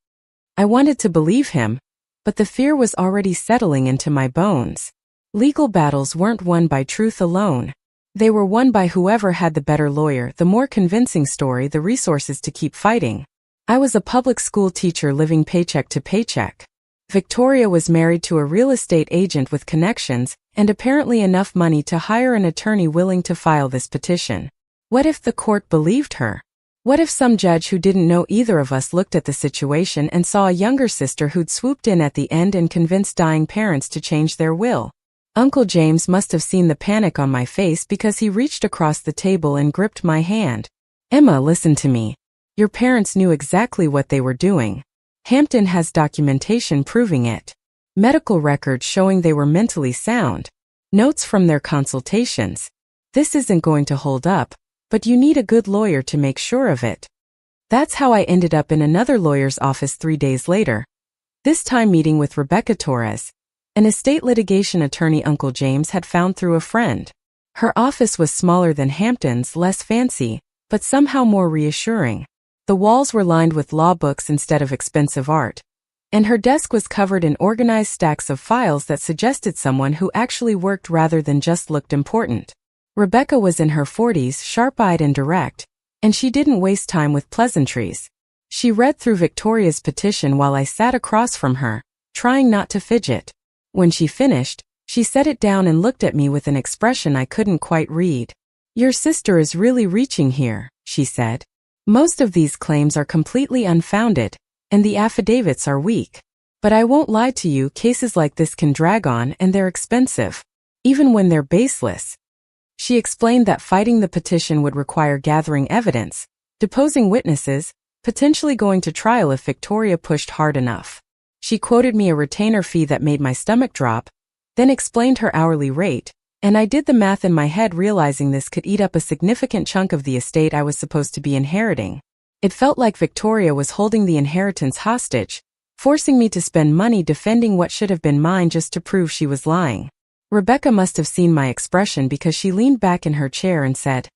I wanted to believe him, but the fear was already settling into my bones. Legal battles weren't won by truth alone. They were won by whoever had the better lawyer, the more convincing story, the resources to keep fighting. I was a public school teacher living paycheck to paycheck. Victoria was married to a real estate agent with connections and apparently enough money to hire an attorney willing to file this petition. What if the court believed her? What if some judge who didn't know either of us looked at the situation and saw a younger sister who'd swooped in at the end and convinced dying parents to change their will? Uncle James must have seen the panic on my face because he reached across the table and gripped my hand. "Emma, listen to me. Your parents knew exactly what they were doing. Hampton has documentation proving it. Medical records showing they were mentally sound. Notes from their consultations. This isn't going to hold up, but you need a good lawyer to make sure of it." That's how I ended up in another lawyer's office 3 days later, this time meeting with Rebecca Torres, an estate litigation attorney Uncle James had found through a friend. Her office was smaller than Hampton's, less fancy, but somehow more reassuring. The walls were lined with law books instead of expensive art, and her desk was covered in organized stacks of files that suggested someone who actually worked rather than just looked important. Rebecca was in her 40s, sharp-eyed and direct, and she didn't waste time with pleasantries. She read through Victoria's petition while I sat across from her, trying not to fidget. When she finished, she set it down and looked at me with an expression I couldn't quite read. "Your sister is really reaching here," she said. "Most of these claims are completely unfounded, and the affidavits are weak. But I won't lie to you, cases like this can drag on and they're expensive, even when they're baseless." She explained that fighting the petition would require gathering evidence, deposing witnesses, potentially going to trial if Victoria pushed hard enough. She quoted me a retainer fee that made my stomach drop, then explained her hourly rate, and I did the math in my head, realizing this could eat up a significant chunk of the estate I was supposed to be inheriting. It felt like Victoria was holding the inheritance hostage, forcing me to spend money defending what should have been mine just to prove she was lying. Rebecca must have seen my expression because she leaned back in her chair and said,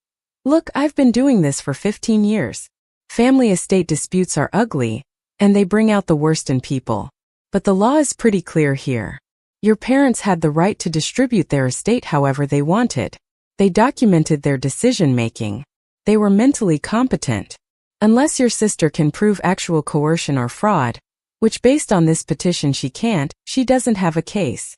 "Look, I've been doing this for 15 years. Family estate disputes are ugly, and they bring out the worst in people. But the law is pretty clear here. Your parents had the right to distribute their estate however they wanted. They documented their decision-making. They were mentally competent. Unless your sister can prove actual coercion or fraud, which based on this petition she can't, she doesn't have a case."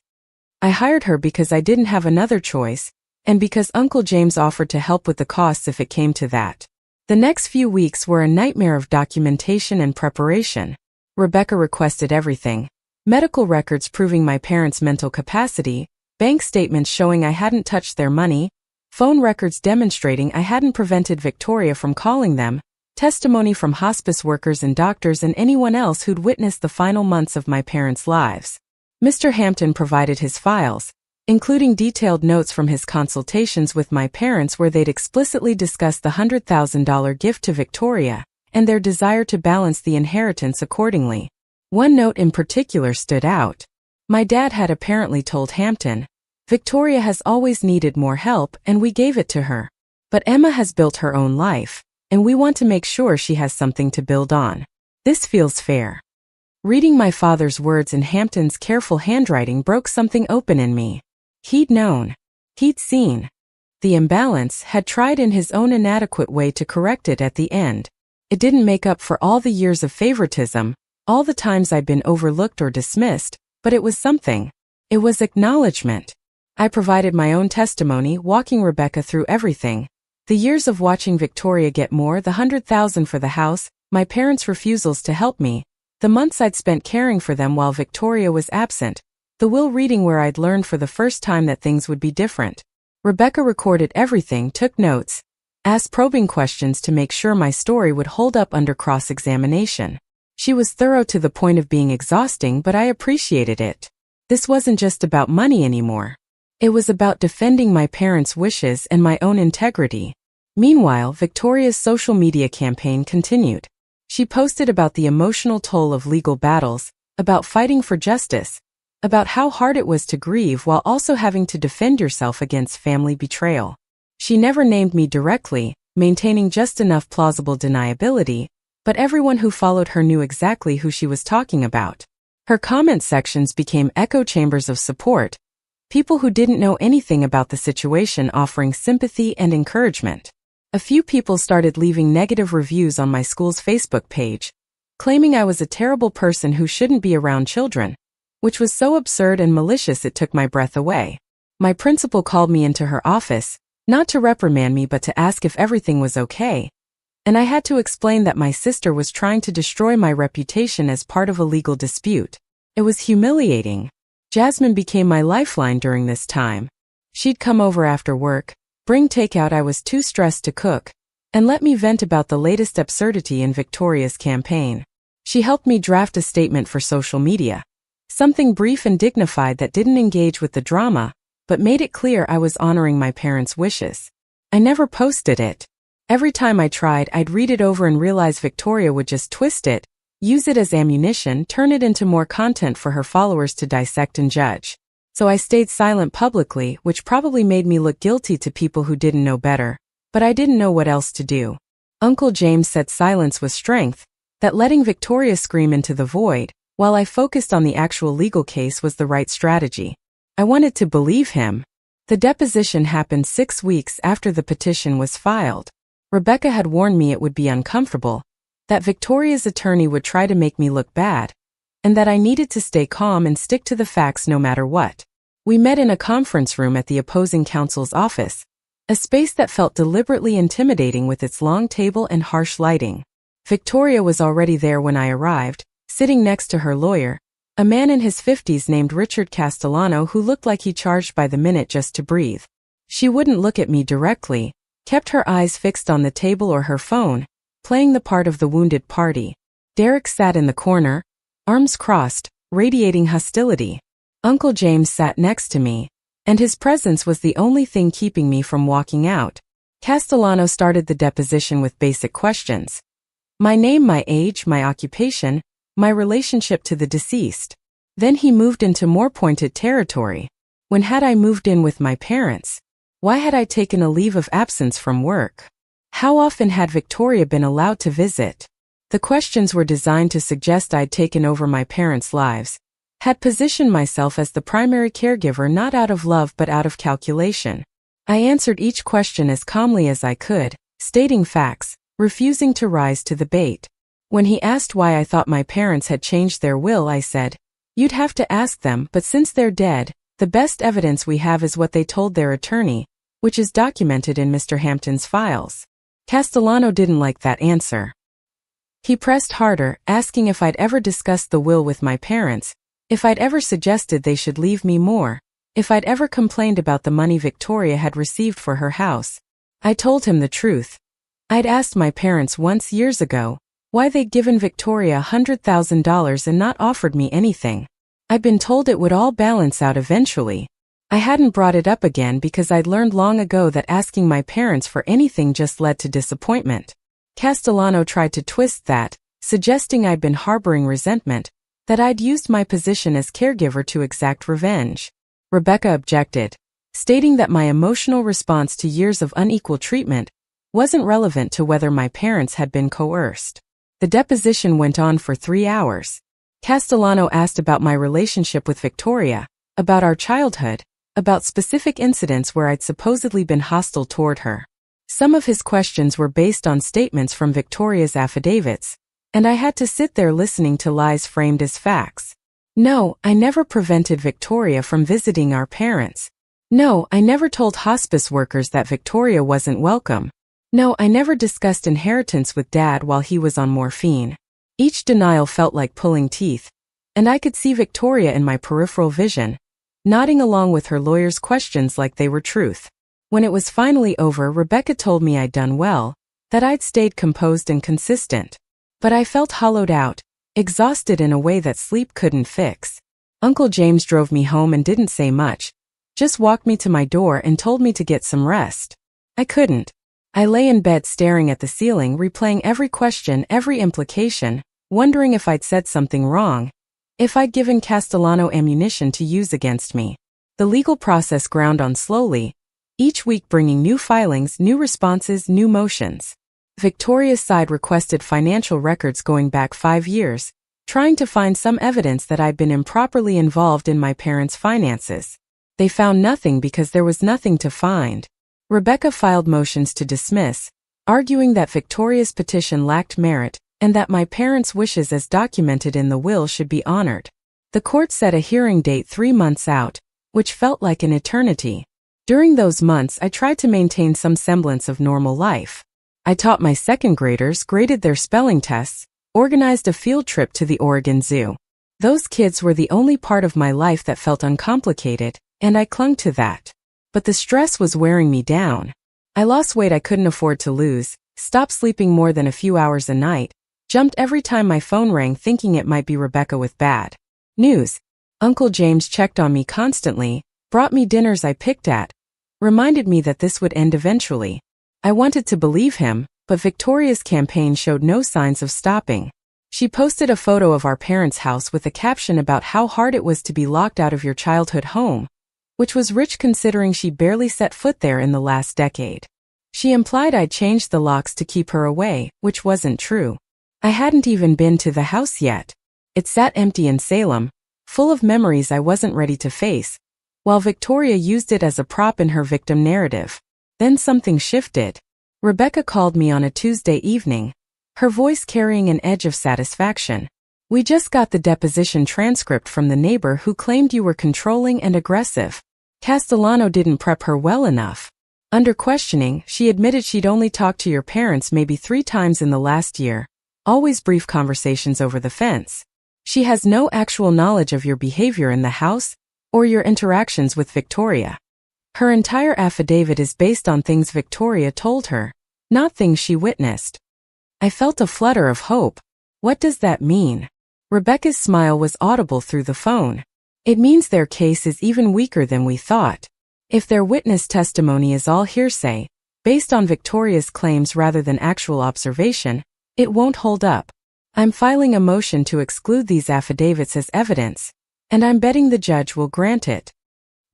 I hired her because I didn't have another choice, and because Uncle James offered to help with the costs if it came to that. The next few weeks were a nightmare of documentation and preparation. Rebecca requested everything: medical records proving my parents' mental capacity, bank statements showing I hadn't touched their money, phone records demonstrating I hadn't prevented Victoria from calling them, testimony from hospice workers and doctors and anyone else who'd witnessed the final months of my parents' lives. Mr. Hampton provided his files, including detailed notes from his consultations with my parents where they'd explicitly discussed the $100,000 gift to Victoria and their desire to balance the inheritance accordingly. One note in particular stood out. My dad had apparently told Hampton, "Victoria has always needed more help and we gave it to her. But Emma has built her own life, and we want to make sure she has something to build on. This feels fair." Reading my father's words in Hampton's careful handwriting broke something open in me. He'd known. He'd seen. The imbalance, had tried in his own inadequate way to correct it at the end. It didn't make up for all the years of favoritism, all the times I'd been overlooked or dismissed, but it was something. It was acknowledgement. I provided my own testimony, walking Rebecca through everything. The years of watching Victoria get more, the $100,000 for the house, my parents' refusals to help me, the months I'd spent caring for them while Victoria was absent, the will reading where I'd learned for the first time that things would be different. Rebecca recorded everything, took notes, asked probing questions to make sure my story would hold up under cross-examination. She was thorough to the point of being exhausting, but I appreciated it. This wasn't just about money anymore. It was about defending my parents' wishes and my own integrity. Meanwhile, Victoria's social media campaign continued. She posted about the emotional toll of legal battles, about fighting for justice, about how hard it was to grieve while also having to defend yourself against family betrayal. She never named me directly, maintaining just enough plausible deniability, but everyone who followed her knew exactly who she was talking about. Her comment sections became echo chambers of support, people who didn't know anything about the situation offering sympathy and encouragement. A few people started leaving negative reviews on my school's Facebook page, claiming I was a terrible person who shouldn't be around children, which was so absurd and malicious it took my breath away. My principal called me into her office, not to reprimand me but to ask if everything was okay, and I had to explain that my sister was trying to destroy my reputation as part of a legal dispute. It was humiliating. Jasmine became my lifeline during this time. She'd come over after work, bring takeout I was too stressed to cook, and let me vent about the latest absurdity in Victoria's campaign. She helped me draft a statement for social media, something brief and dignified that didn't engage with the drama, but made it clear I was honoring my parents' wishes. I never posted it. Every time I tried, I'd read it over and realize Victoria would just twist it, use it as ammunition, turn it into more content for her followers to dissect and judge. So I stayed silent publicly, which probably made me look guilty to people who didn't know better, but I didn't know what else to do. Uncle James said silence was strength, that letting Victoria scream into the void, while I focused on the actual legal case, was the right strategy. I wanted to believe him. The deposition happened 6 weeks after the petition was filed. Rebecca had warned me it would be uncomfortable, that Victoria's attorney would try to make me look bad, and that I needed to stay calm and stick to the facts no matter what. We met in a conference room at the opposing counsel's office, a space that felt deliberately intimidating with its long table and harsh lighting. Victoria was already there when I arrived, sitting next to her lawyer, a man in his 50s named Richard Castellano who looked like he charged by the minute just to breathe. She wouldn't look at me directly, kept her eyes fixed on the table or her phone, playing the part of the wounded party. Derek sat in the corner, arms crossed, radiating hostility. Uncle James sat next to me, and his presence was the only thing keeping me from walking out. Castellano started the deposition with basic questions. My name, my age, my occupation, my relationship to the deceased. Then he moved into more pointed territory. When had I moved in with my parents? Why had I taken a leave of absence from work? How often had Victoria been allowed to visit? The questions were designed to suggest I'd taken over my parents' lives, had positioned myself as the primary caregiver not out of love but out of calculation. I answered each question as calmly as I could, stating facts, refusing to rise to the bait. When he asked why I thought my parents had changed their will, I said, "You'd have to ask them, but since they're dead, the best evidence we have is what they told their attorney, which is documented in Mr. Hampton's files." Castellano didn't like that answer. He pressed harder, asking if I'd ever discussed the will with my parents, If I'd ever suggested they should leave me more, if I'd ever complained about the money Victoria had received for her house. I told him the truth. I'd asked my parents once years ago why they'd given Victoria $100,000 and not offered me anything. I'd been told it would all balance out eventually. I hadn't brought it up again because I'd learned long ago that asking my parents for anything just led to disappointment. Castellano tried to twist that, suggesting I'd been harboring resentment, that I'd used my position as caregiver to exact revenge. Rebecca objected, stating that my emotional response to years of unequal treatment wasn't relevant to whether my parents had been coerced. The deposition went on for 3 hours. Castellano asked about my relationship with Victoria, about our childhood, about specific incidents where I'd supposedly been hostile toward her. Some of his questions were based on statements from Victoria's affidavits, and I had to sit there listening to lies framed as facts. No, I never prevented Victoria from visiting our parents. No, I never told hospice workers that Victoria wasn't welcome. No, I never discussed inheritance with Dad while he was on morphine. Each denial felt like pulling teeth, and I could see Victoria in my peripheral vision, nodding along with her lawyer's questions like they were truth. When it was finally over, Rebecca told me I'd done well, that I'd stayed composed and consistent. But I felt hollowed out, exhausted in a way that sleep couldn't fix. Uncle James drove me home and didn't say much, just walked me to my door and told me to get some rest. I couldn't. I lay in bed staring at the ceiling, replaying every question, every implication, wondering if I'd said something wrong, if I'd given Castellano ammunition to use against me. The legal process ground on slowly, each week bringing new filings, new responses, new motions. Victoria's side requested financial records going back 5 years, trying to find some evidence that I'd been improperly involved in my parents' finances. They found nothing because there was nothing to find. Rebecca filed motions to dismiss, arguing that Victoria's petition lacked merit and that my parents' wishes as documented in the will should be honored. The court set a hearing date 3 months out, which felt like an eternity. During those months, I tried to maintain some semblance of normal life. I taught my second graders, graded their spelling tests, organized a field trip to the Oregon Zoo. Those kids were the only part of my life that felt uncomplicated, and I clung to that. But the stress was wearing me down. I lost weight I couldn't afford to lose, stopped sleeping more than a few hours a night, jumped every time my phone rang thinking it might be Rebecca with bad news. Uncle James checked on me constantly, brought me dinners I picked at, reminded me that this would end eventually. I wanted to believe him, but Victoria's campaign showed no signs of stopping. She posted a photo of our parents' house with a caption about how hard it was to be locked out of your childhood home, which was rich considering she barely set foot there in the last decade. She implied I'd changed the locks to keep her away, which wasn't true. I hadn't even been to the house yet. It sat empty in Salem, full of memories I wasn't ready to face, while Victoria used it as a prop in her victim narrative. Then something shifted. Rebecca called me on a Tuesday evening, her voice carrying an edge of satisfaction. "We just got the deposition transcript from the neighbor who claimed you were controlling and aggressive. Castellano didn't prep her well enough." Under questioning, she admitted she'd only talked to your parents maybe 3 times in the last year, always brief conversations over the fence. She has no actual knowledge of your behavior in the house or your interactions with Victoria. Her entire affidavit is based on things Victoria told her, not things she witnessed. I felt a flutter of hope. What does that mean? Rebecca's smile was audible through the phone. It means their case is even weaker than we thought. If their witness testimony is all hearsay, based on Victoria's claims rather than actual observation, it won't hold up. I'm filing a motion to exclude these affidavits as evidence, and I'm betting the judge will grant it.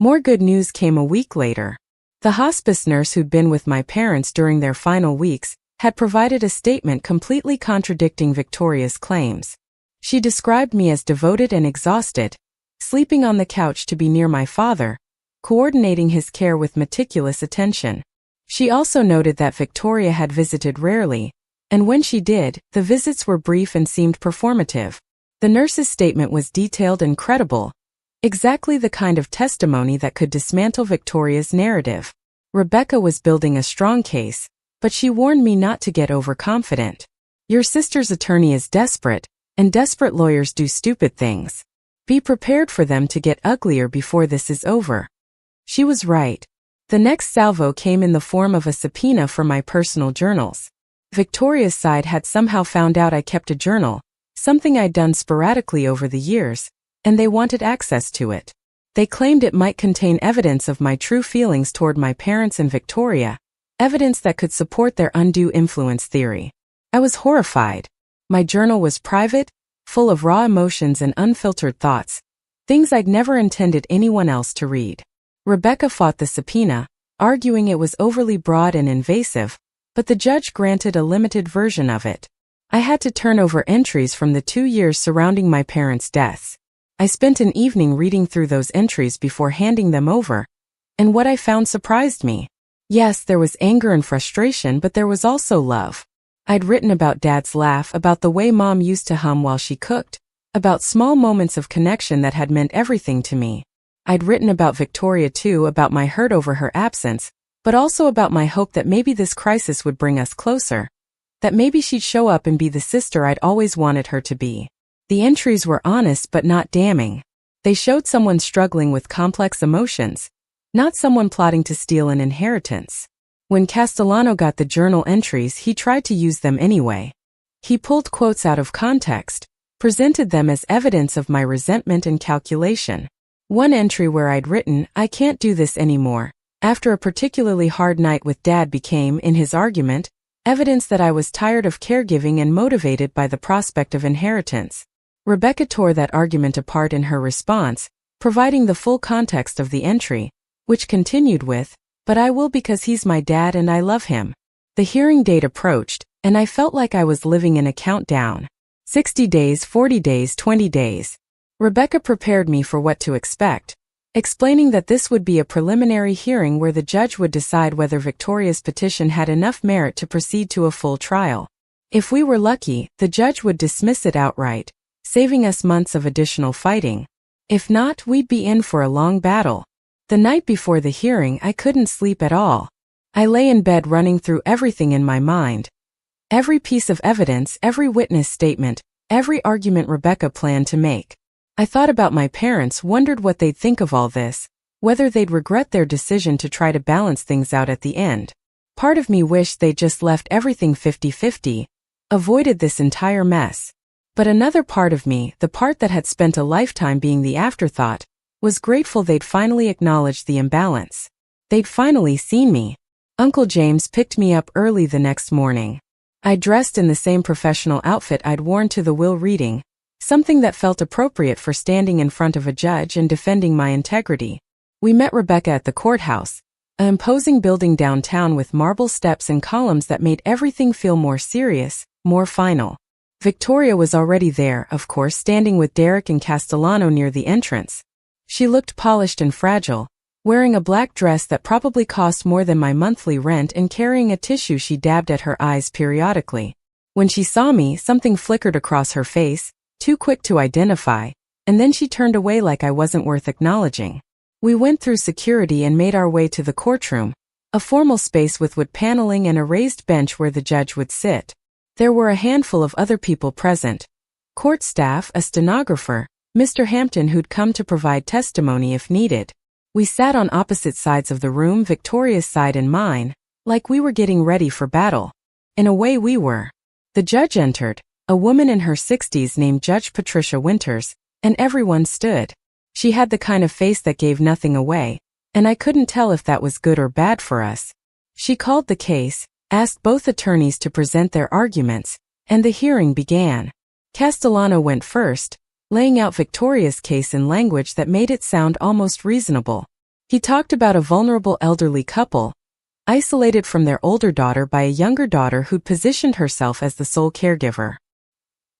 More good news came a week later. The hospice nurse who'd been with my parents during their final weeks had provided a statement completely contradicting Victoria's claims. She described me as devoted and exhausted, sleeping on the couch to be near my father, coordinating his care with meticulous attention. She also noted that Victoria had visited rarely, and when she did, the visits were brief and seemed performative. The nurse's statement was detailed and credible, exactly the kind of testimony that could dismantle Victoria's narrative. Rebecca was building a strong case, but she warned me not to get overconfident. Your sister's attorney is desperate, and desperate lawyers do stupid things. Be prepared for them to get uglier before this is over. She was right. The next salvo came in the form of a subpoena for my personal journals. Victoria's side had somehow found out I kept a journal, something I'd done sporadically over the years, and they wanted access to it. They claimed it might contain evidence of my true feelings toward my parents and Victoria, evidence that could support their undue influence theory. I was horrified. My journal was private, full of raw emotions and unfiltered thoughts, things I'd never intended anyone else to read. Rebecca fought the subpoena, arguing it was overly broad and invasive, but the judge granted a limited version of it. I had to turn over entries from the 2 years surrounding my parents' deaths. I spent an evening reading through those entries before handing them over, and what I found surprised me. Yes, there was anger and frustration, but there was also love. I'd written about Dad's laugh, about the way Mom used to hum while she cooked, about small moments of connection that had meant everything to me. I'd written about Victoria too, about my hurt over her absence, but also about my hope that maybe this crisis would bring us closer, that maybe she'd show up and be the sister I'd always wanted her to be. The entries were honest but not damning. They showed someone struggling with complex emotions, not someone plotting to steal an inheritance. When Castellano got the journal entries, he tried to use them anyway. He pulled quotes out of context, presented them as evidence of my resentment and calculation. One entry where I'd written, "I can't do this anymore," after a particularly hard night with Dad, became, in his argument, evidence that I was tired of caregiving and motivated by the prospect of inheritance. Rebecca tore that argument apart in her response, providing the full context of the entry, which continued with, "But I will because he's my dad and I love him." The hearing date approached, and I felt like I was living in a countdown. 60 days, 40 days, 20 days. Rebecca prepared me for what to expect, explaining that this would be a preliminary hearing where the judge would decide whether Victoria's petition had enough merit to proceed to a full trial. If we were lucky, the judge would dismiss it outright, saving us months of additional fighting. If not, we'd be in for a long battle. The night before the hearing, I couldn't sleep at all. I lay in bed running through everything in my mind. Every piece of evidence, every witness statement, every argument Rebecca planned to make. I thought about my parents, wondered what they'd think of all this, whether they'd regret their decision to try to balance things out at the end. Part of me wished they'd just left everything 50-50, avoided this entire mess. But another part of me, the part that had spent a lifetime being the afterthought, was grateful they'd finally acknowledged the imbalance. They'd finally seen me. Uncle James picked me up early the next morning. I dressed in the same professional outfit I'd worn to the will reading, something that felt appropriate for standing in front of a judge and defending my integrity. We met Rebecca at the courthouse, an imposing building downtown with marble steps and columns that made everything feel more serious, more final. Victoria was already there, of course, standing with Derek and Castellano near the entrance. She looked polished and fragile, wearing a black dress that probably cost more than my monthly rent and carrying a tissue she dabbed at her eyes periodically. When she saw me, something flickered across her face, too quick to identify, and then she turned away like I wasn't worth acknowledging. We went through security and made our way to the courtroom, a formal space with wood paneling and a raised bench where the judge would sit. There were a handful of other people present. Court staff, a stenographer, Mr. Hampton, who'd come to provide testimony if needed. We sat on opposite sides of the room, Victoria's side and mine, like we were getting ready for battle. In a way we were. The judge entered, a woman in her 60s named Judge Patricia Winters, and everyone stood. She had the kind of face that gave nothing away, and I couldn't tell if that was good or bad for us. She called the case, asked both attorneys to present their arguments, and the hearing began. Castellano went first, laying out Victoria's case in language that made it sound almost reasonable. He talked about a vulnerable elderly couple, isolated from their older daughter by a younger daughter who'd positioned herself as the sole caregiver.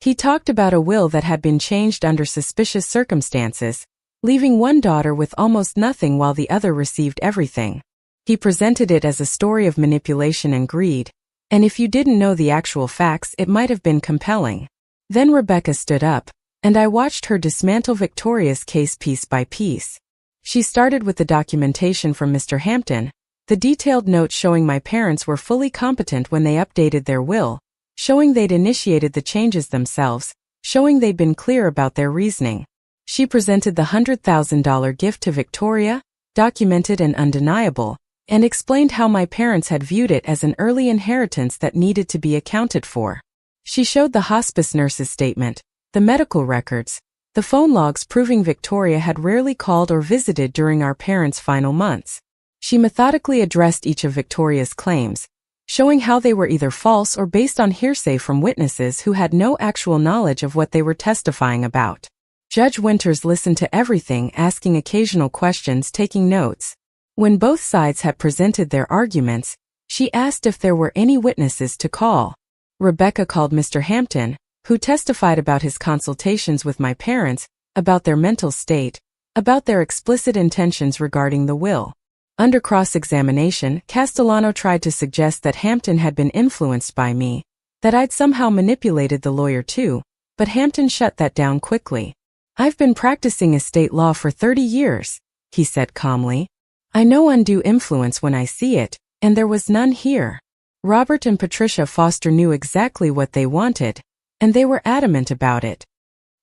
He talked about a will that had been changed under suspicious circumstances, leaving one daughter with almost nothing while the other received everything. He presented it as a story of manipulation and greed, and if you didn't know the actual facts, it might have been compelling. Then Rebecca stood up, and I watched her dismantle Victoria's case piece by piece. She started with the documentation from Mr. Hampton, the detailed notes showing my parents were fully competent when they updated their will, showing they'd initiated the changes themselves, showing they'd been clear about their reasoning. She presented the $100,000 gift to Victoria, documented and undeniable, and explained how my parents had viewed it as an early inheritance that needed to be accounted for. She showed the hospice nurse's statement, the medical records, the phone logs proving Victoria had rarely called or visited during our parents' final months. She methodically addressed each of Victoria's claims, showing how they were either false or based on hearsay from witnesses who had no actual knowledge of what they were testifying about. Judge Winters listened to everything, asking occasional questions, taking notes. When both sides had presented their arguments, she asked if there were any witnesses to call. Rebecca called Mr. Hampton, who testified about his consultations with my parents, about their mental state, about their explicit intentions regarding the will. Under cross-examination, Castellano tried to suggest that Hampton had been influenced by me, that I'd somehow manipulated the lawyer too, but Hampton shut that down quickly. "I've been practicing estate law for 30 years, he said calmly. "I know undue influence when I see it, and there was none here." Robert and Patricia Foster knew exactly what they wanted, and they were adamant about it.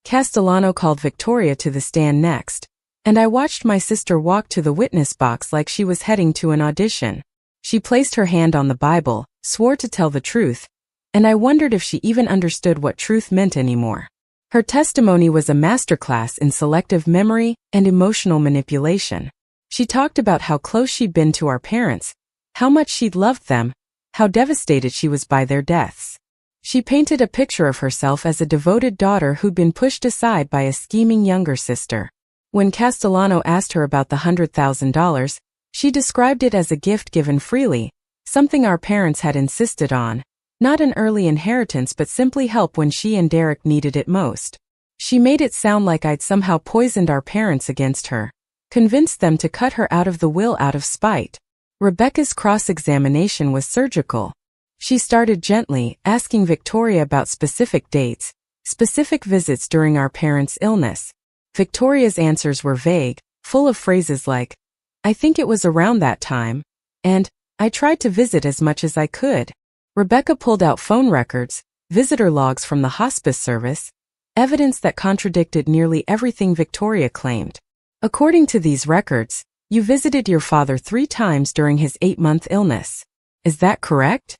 Castellano called Victoria to the stand next, and I watched my sister walk to the witness box like she was heading to an audition. She placed her hand on the Bible, swore to tell the truth, and I wondered if she even understood what truth meant anymore. Her testimony was a masterclass in selective memory and emotional manipulation. She talked about how close she'd been to our parents, how much she'd loved them, how devastated she was by their deaths. She painted a picture of herself as a devoted daughter who'd been pushed aside by a scheming younger sister. When Castellano asked her about the $100,000, she described it as a gift given freely, something our parents had insisted on, not an early inheritance but simply help when she and Derek needed it most. She made it sound like I'd somehow poisoned our parents against her, convinced them to cut her out of the will out of spite. Rebecca's cross-examination was surgical. She started gently, asking Victoria about specific dates, specific visits during our parents' illness. Victoria's answers were vague, full of phrases like, "I think it was around that time," and "I tried to visit as much as I could." Rebecca pulled out phone records, visitor logs from the hospice service, evidence that contradicted nearly everything Victoria claimed. "According to these records, you visited your father 3 times during his 8-month illness. Is that correct?"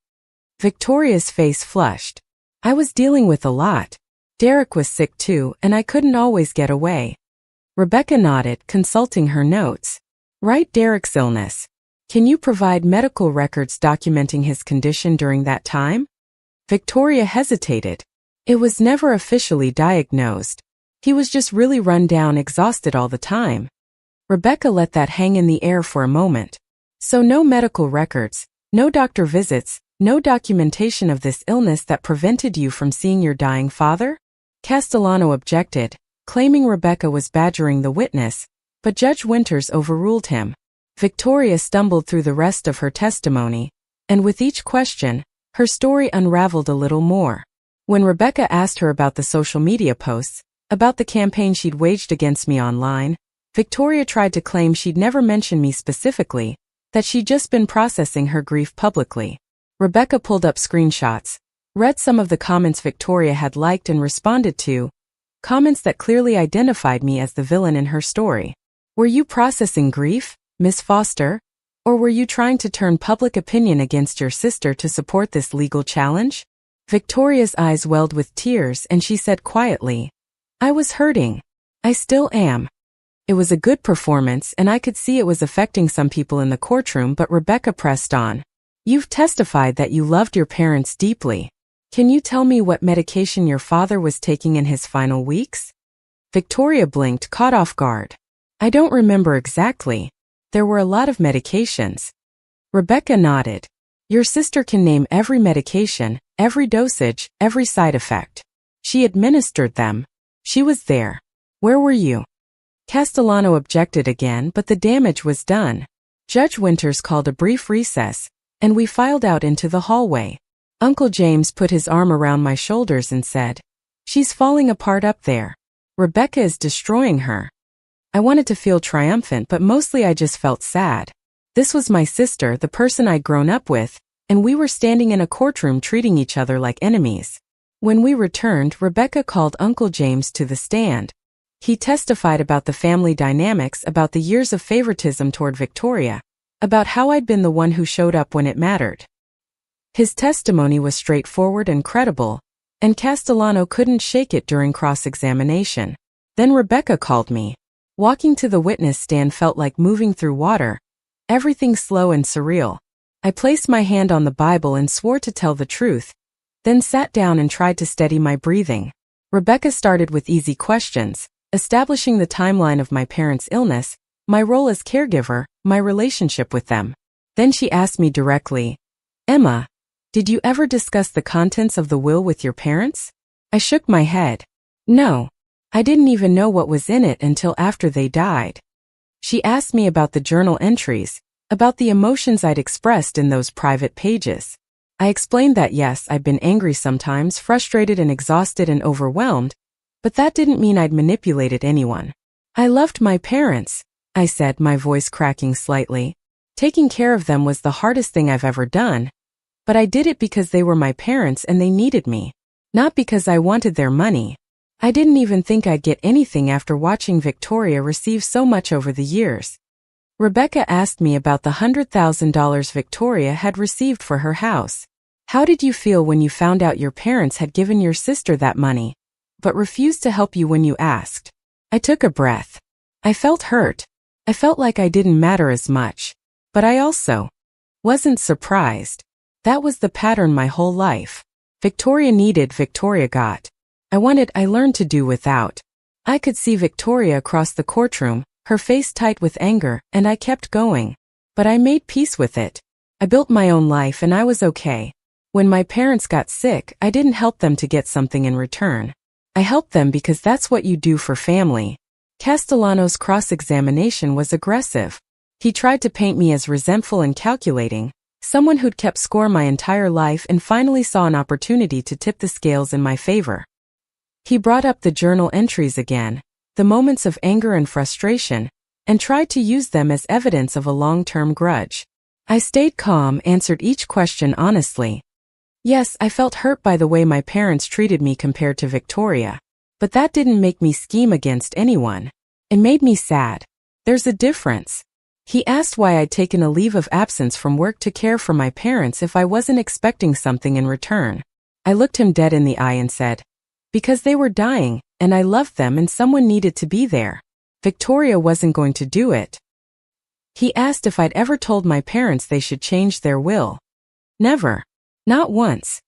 Victoria's face flushed. "I was dealing with a lot. Derek was sick too, and I couldn't always get away." Rebecca nodded, consulting her notes. "Write Derek's illness. Can you provide medical records documenting his condition during that time?" Victoria hesitated. "It was never officially diagnosed. He was just really run down, exhausted all the time." Rebecca let that hang in the air for a moment. "So no medical records, no doctor visits, no documentation of this illness that prevented you from seeing your dying father?" Castellano objected, claiming Rebecca was badgering the witness, but Judge Winters overruled him. Victoria stumbled through the rest of her testimony, and with each question, her story unraveled a little more. When Rebecca asked her about the social media posts, about the campaign she'd waged against me online, Victoria tried to claim she'd never mentioned me specifically, that she'd just been processing her grief publicly. Rebecca pulled up screenshots, read some of the comments Victoria had liked and responded to, comments that clearly identified me as the villain in her story. "Were you processing grief, Miss Foster? Or were you trying to turn public opinion against your sister to support this legal challenge?" Victoria's eyes welled with tears and she said quietly, "I was hurting. I still am." It was a good performance and I could see it was affecting some people in the courtroom, but Rebecca pressed on. "You've testified that you loved your parents deeply. Can you tell me what medication your father was taking in his final weeks?" Victoria blinked, caught off guard. "I don't remember exactly. There were a lot of medications." Rebecca nodded. "Your sister can name every medication, every dosage, every side effect. She administered them. She was there. Where were you?" Castellano objected again, but the damage was done. Judge Winters called a brief recess, and we filed out into the hallway. Uncle James put his arm around my shoulders and said, "She's falling apart up there. Rebecca is destroying her." I wanted to feel triumphant, but mostly I just felt sad. This was my sister, the person I'd grown up with, and we were standing in a courtroom treating each other like enemies. When we returned, Rebecca called Uncle James to the stand. He testified about the family dynamics, about the years of favoritism toward Victoria, about how I'd been the one who showed up when it mattered. His testimony was straightforward and credible, and Castellano couldn't shake it during cross-examination. Then Rebecca called me. Walking to the witness stand felt like moving through water, everything slow and surreal. I placed my hand on the Bible and swore to tell the truth, then sat down and tried to steady my breathing. Rebecca started with easy questions, establishing the timeline of my parents' illness, my role as caregiver, my relationship with them. Then she asked me directly, "Emma, did you ever discuss the contents of the will with your parents?" I shook my head. No. I didn't even know what was in it until after they died. She asked me about the journal entries, about the emotions I'd expressed in those private pages. I explained that yes, I'd been angry sometimes, frustrated and exhausted and overwhelmed, but that didn't mean I'd manipulated anyone. I loved my parents, I said, my voice cracking slightly. Taking care of them was the hardest thing I've ever done, but I did it because they were my parents and they needed me, not because I wanted their money. I didn't even think I'd get anything after watching Victoria receive so much over the years. Rebecca asked me about the $100,000 Victoria had received for her house. How did you feel when you found out your parents had given your sister that money, but refused to help you when you asked? I took a breath. I felt hurt. I felt like I didn't matter as much. But I also wasn't surprised. That was the pattern my whole life. Victoria needed, Victoria got. I learned to do without. I could see Victoria across the courtroom, her face tight with anger, and I kept going. But I made peace with it. I built my own life and I was okay. When my parents got sick, I didn't help them to get something in return. I helped them because that's what you do for family. Castellano's cross-examination was aggressive. He tried to paint me as resentful and calculating, someone who'd kept score my entire life and finally saw an opportunity to tip the scales in my favor. He brought up the journal entries again, the moments of anger and frustration, and tried to use them as evidence of a long-term grudge. I stayed calm, answered each question honestly. Yes, I felt hurt by the way my parents treated me compared to Victoria. But that didn't make me scheme against anyone. It made me sad. There's a difference. He asked why I'd taken a leave of absence from work to care for my parents if I wasn't expecting something in return. I looked him dead in the eye and said, "Because they were dying, and I loved them and someone needed to be there. Victoria wasn't going to do it." He asked if I'd ever told my parents they should change their will. Never. Not once.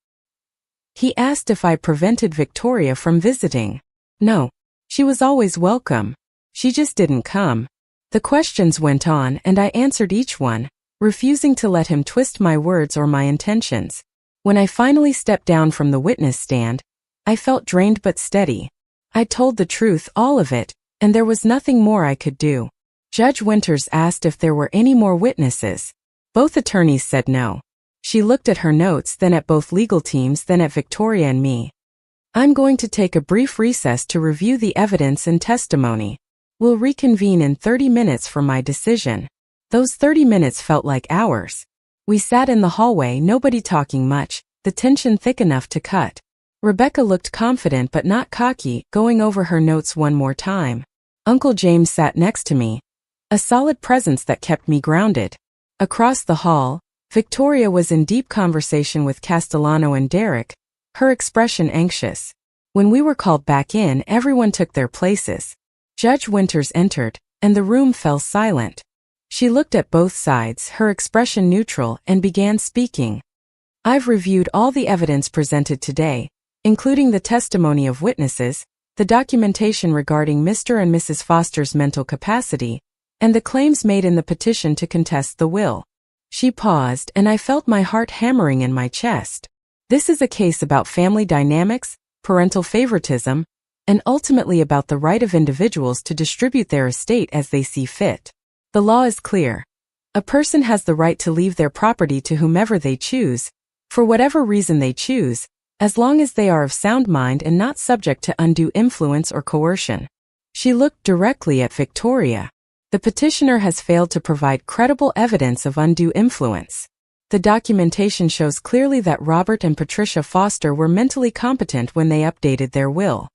He asked if I prevented Victoria from visiting. No. She was always welcome. She just didn't come. The questions went on and I answered each one, refusing to let him twist my words or my intentions. When I finally stepped down from the witness stand, I felt drained but steady. I told the truth, all of it, and there was nothing more I could do. Judge Winters asked if there were any more witnesses. Both attorneys said no. She looked at her notes, then at both legal teams, then at Victoria and me. "I'm going to take a brief recess to review the evidence and testimony. We'll reconvene in 30 minutes for my decision." Those 30 minutes felt like hours. We sat in the hallway, nobody talking much, the tension thick enough to cut. Rebecca looked confident but not cocky, going over her notes one more time. Uncle James sat next to me, a solid presence that kept me grounded. Across the hall, Victoria was in deep conversation with Castellano and Derek, her expression anxious. When we were called back in, everyone took their places. Judge Winters entered, and the room fell silent. She looked at both sides, her expression neutral, and began speaking. "I've reviewed all the evidence presented today, including the testimony of witnesses, the documentation regarding Mr. and Mrs. Foster's mental capacity, and the claims made in the petition to contest the will." She paused, and I felt my heart hammering in my chest. This is a case about family dynamics, parental favoritism, and ultimately about the right of individuals to distribute their estate as they see fit. The law is clear. A person has the right to leave their property to whomever they choose, for whatever reason they choose, as long as they are of sound mind and not subject to undue influence or coercion. She looked directly at Victoria. The petitioner has failed to provide credible evidence of undue influence. The documentation shows clearly that Robert and Patricia Foster were mentally competent when they updated their will.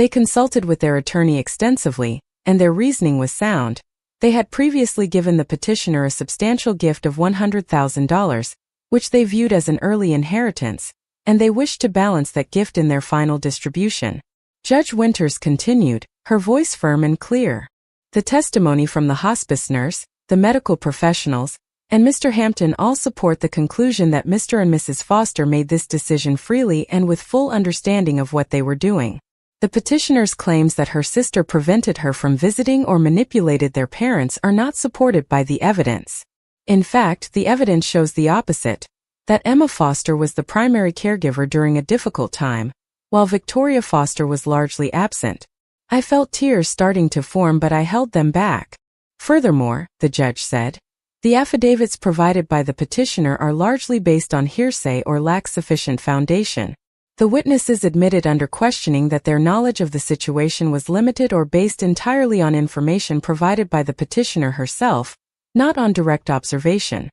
They consulted with their attorney extensively, and their reasoning was sound. They had previously given the petitioner a substantial gift of $100,000, which they viewed as an early inheritance, and they wished to balance that gift in their final distribution. Judge Winters continued, her voice firm and clear. The testimony from the hospice nurse, the medical professionals, and Mr. Hampton all support the conclusion that Mr. and Mrs. Foster made this decision freely and with full understanding of what they were doing. The petitioner's claims that her sister prevented her from visiting or manipulated their parents are not supported by the evidence. In fact, the evidence shows the opposite, that Emma Foster was the primary caregiver during a difficult time, while Victoria Foster was largely absent. I felt tears starting to form, but I held them back. Furthermore, the judge said, the affidavits provided by the petitioner are largely based on hearsay or lack sufficient foundation. The witnesses admitted under questioning that their knowledge of the situation was limited or based entirely on information provided by the petitioner herself, not on direct observation.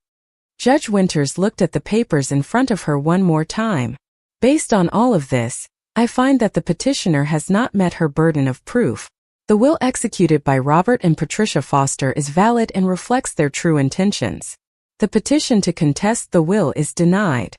Judge Winters looked at the papers in front of her one more time. Based on all of this, I find that the petitioner has not met her burden of proof. The will executed by Robert and Patricia Foster is valid and reflects their true intentions. The petition to contest the will is denied.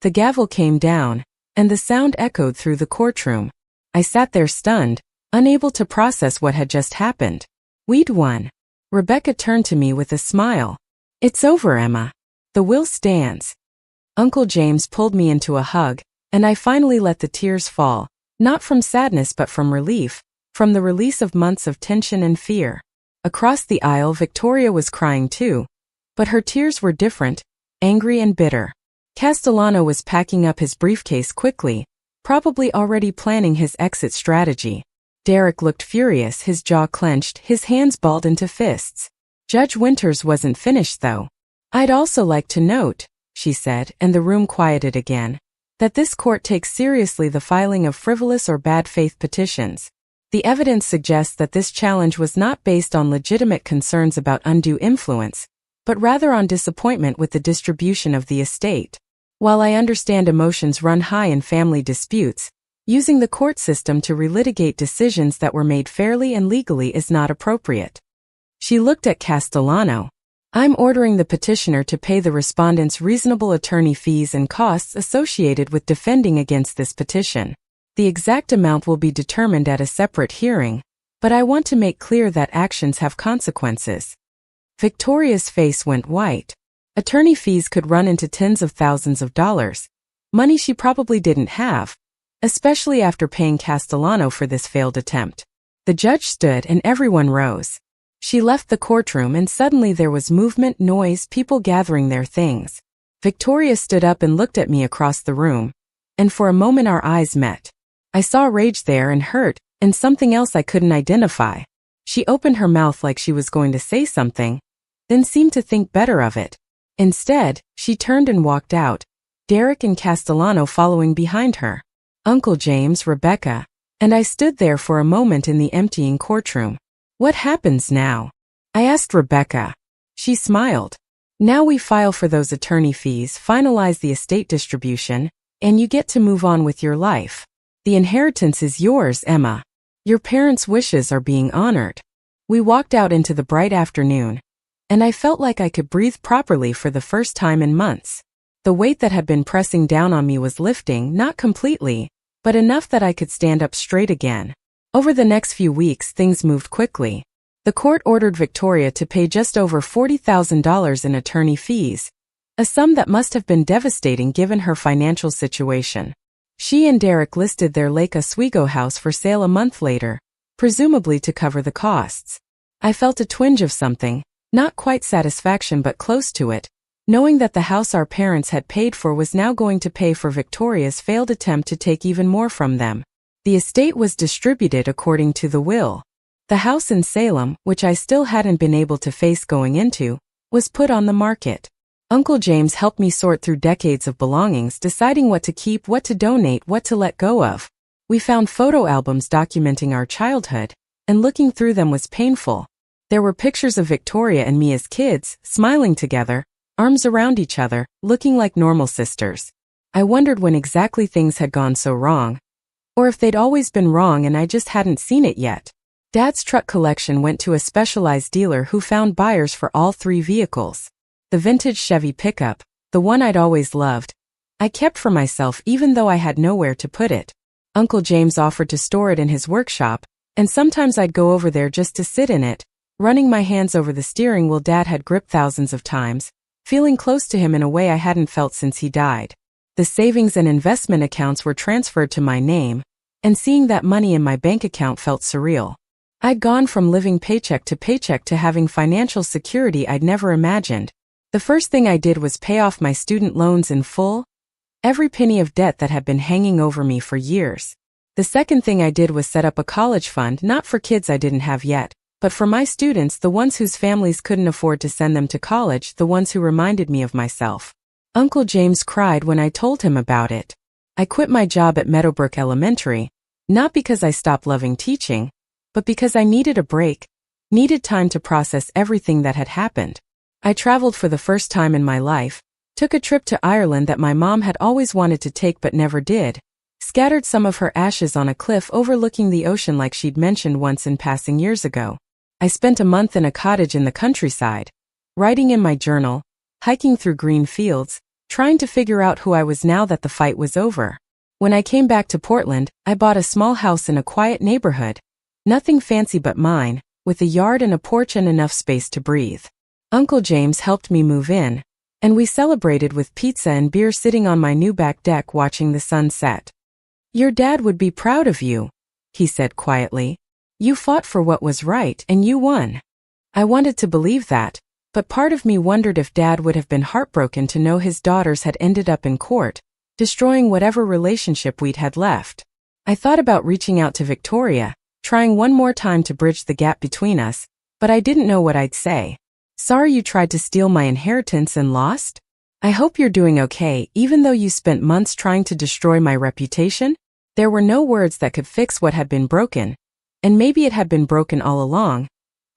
The gavel came down, and the sound echoed through the courtroom. I sat there stunned, unable to process what had just happened. We'd won. Rebecca turned to me with a smile. It's over, Emma. The will stands. Uncle James pulled me into a hug, and I finally let the tears fall, not from sadness but from relief, from the release of months of tension and fear. Across the aisle, Victoria was crying too, but her tears were different, angry and bitter. Castellano was packing up his briefcase quickly, probably already planning his exit strategy. Derek looked furious, his jaw clenched, his hands balled into fists. Judge Winters wasn't finished though. I'd also like to note, she said, and the room quieted again, that this court takes seriously the filing of frivolous or bad faith petitions. The evidence suggests that this challenge was not based on legitimate concerns about undue influence, but rather on disappointment with the distribution of the estate. While I understand emotions run high in family disputes, using the court system to relitigate decisions that were made fairly and legally is not appropriate. She looked at Castellano. I'm ordering the petitioner to pay the respondent's reasonable attorney fees and costs associated with defending against this petition. The exact amount will be determined at a separate hearing, but I want to make clear that actions have consequences. Victoria's face went white. Attorney fees could run into tens of thousands of dollars, money she probably didn't have, especially after paying Castellano for this failed attempt. The judge stood and everyone rose. She left the courtroom and suddenly there was movement, noise, people gathering their things. Victoria stood up and looked at me across the room, and for a moment our eyes met. I saw rage there and hurt, and something else I couldn't identify. She opened her mouth like she was going to say something, then seemed to think better of it. Instead, she turned and walked out, Derek and Castellano following behind her. Uncle James, Rebecca, and I stood there for a moment in the emptying courtroom. What happens now? I asked Rebecca. She smiled. Now we file for those attorney fees, finalize the estate distribution, and you get to move on with your life. The inheritance is yours, Emma. Your parents' wishes are being honored. We walked out into the bright afternoon, and I felt like I could breathe properly for the first time in months. The weight that had been pressing down on me was lifting, not completely, but enough that I could stand up straight again. Over the next few weeks, things moved quickly. The court ordered Victoria to pay just over $40,000 in attorney fees, a sum that must have been devastating given her financial situation. She and Derek listed their Lake Oswego house for sale a month later, presumably to cover the costs. I felt a twinge of something, not quite satisfaction but close to it, knowing that the house our parents had paid for was now going to pay for Victoria's failed attempt to take even more from them. The estate was distributed according to the will. The house in Salem, which I still hadn't been able to face going into, was put on the market. Uncle James helped me sort through decades of belongings, deciding what to keep, what to donate, what to let go of. We found photo albums documenting our childhood, and looking through them was painful. There were pictures of Victoria and me as kids, smiling together, arms around each other, looking like normal sisters. I wondered when exactly things had gone so wrong. Or if they'd always been wrong and I just hadn't seen it yet. Dad's truck collection went to a specialized dealer who found buyers for all three vehicles. The vintage Chevy pickup, the one I'd always loved, I kept for myself even though I had nowhere to put it. Uncle James offered to store it in his workshop, and sometimes I'd go over there just to sit in it, running my hands over the steering wheel Dad had gripped thousands of times, feeling close to him in a way I hadn't felt since he died. The savings and investment accounts were transferred to my name, and seeing that money in my bank account felt surreal. I'd gone from living paycheck to having financial security I'd never imagined. The first thing I did was pay off my student loans in full, every penny of debt that had been hanging over me for years. The second thing I did was set up a college fund, not for kids I didn't have yet, but for my students, the ones whose families couldn't afford to send them to college, the ones who reminded me of myself. Uncle James cried when I told him about it. I quit my job at Meadowbrook Elementary, not because I stopped loving teaching, but because I needed a break, needed time to process everything that had happened. I traveled for the first time in my life, took a trip to Ireland that my mom had always wanted to take but never did, scattered some of her ashes on a cliff overlooking the ocean like she'd mentioned once in passing years ago. I spent a month in a cottage in the countryside, writing in my journal, hiking through green fields, trying to figure out who I was now that the fight was over. When I came back to Portland, I bought a small house in a quiet neighborhood, nothing fancy but mine, with a yard and a porch and enough space to breathe. Uncle James helped me move in, and we celebrated with pizza and beer sitting on my new back deck watching the sun set. "Your dad would be proud of you," he said quietly. "You fought for what was right and you won." I wanted to believe that, but part of me wondered if Dad would have been heartbroken to know his daughters had ended up in court, destroying whatever relationship we'd had left. I thought about reaching out to Victoria, trying one more time to bridge the gap between us, but I didn't know what I'd say. "Sorry you tried to steal my inheritance and lost? I hope you're doing okay even though you spent months trying to destroy my reputation?" There were no words that could fix what had been broken, and maybe it had been broken all along,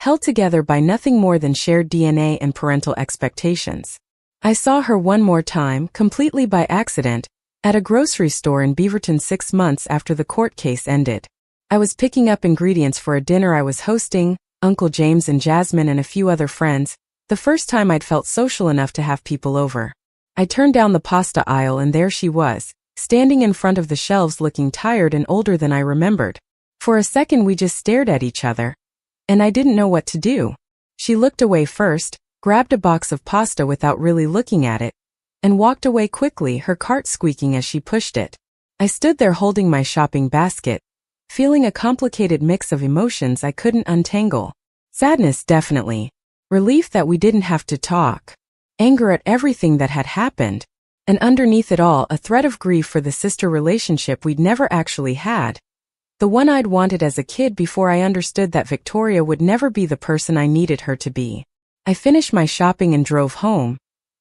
held together by nothing more than shared DNA and parental expectations. I saw her one more time, completely by accident, at a grocery store in Beaverton 6 months after the court case ended. I was picking up ingredients for a dinner I was hosting, Uncle James and Jasmine and a few other friends, the first time I'd felt social enough to have people over. I turned down the pasta aisle and there she was, standing in front of the shelves looking tired and older than I remembered. For a second we just stared at each other, and I didn't know what to do. She looked away first, grabbed a box of pasta without really looking at it, and walked away quickly, her cart squeaking as she pushed it. I stood there holding my shopping basket, feeling a complicated mix of emotions I couldn't untangle. Sadness, definitely. Relief that we didn't have to talk. Anger at everything that had happened. And underneath it all, a thread of grief for the sister relationship we'd never actually had. The one I'd wanted as a kid before I understood that Victoria would never be the person I needed her to be. I finished my shopping and drove home.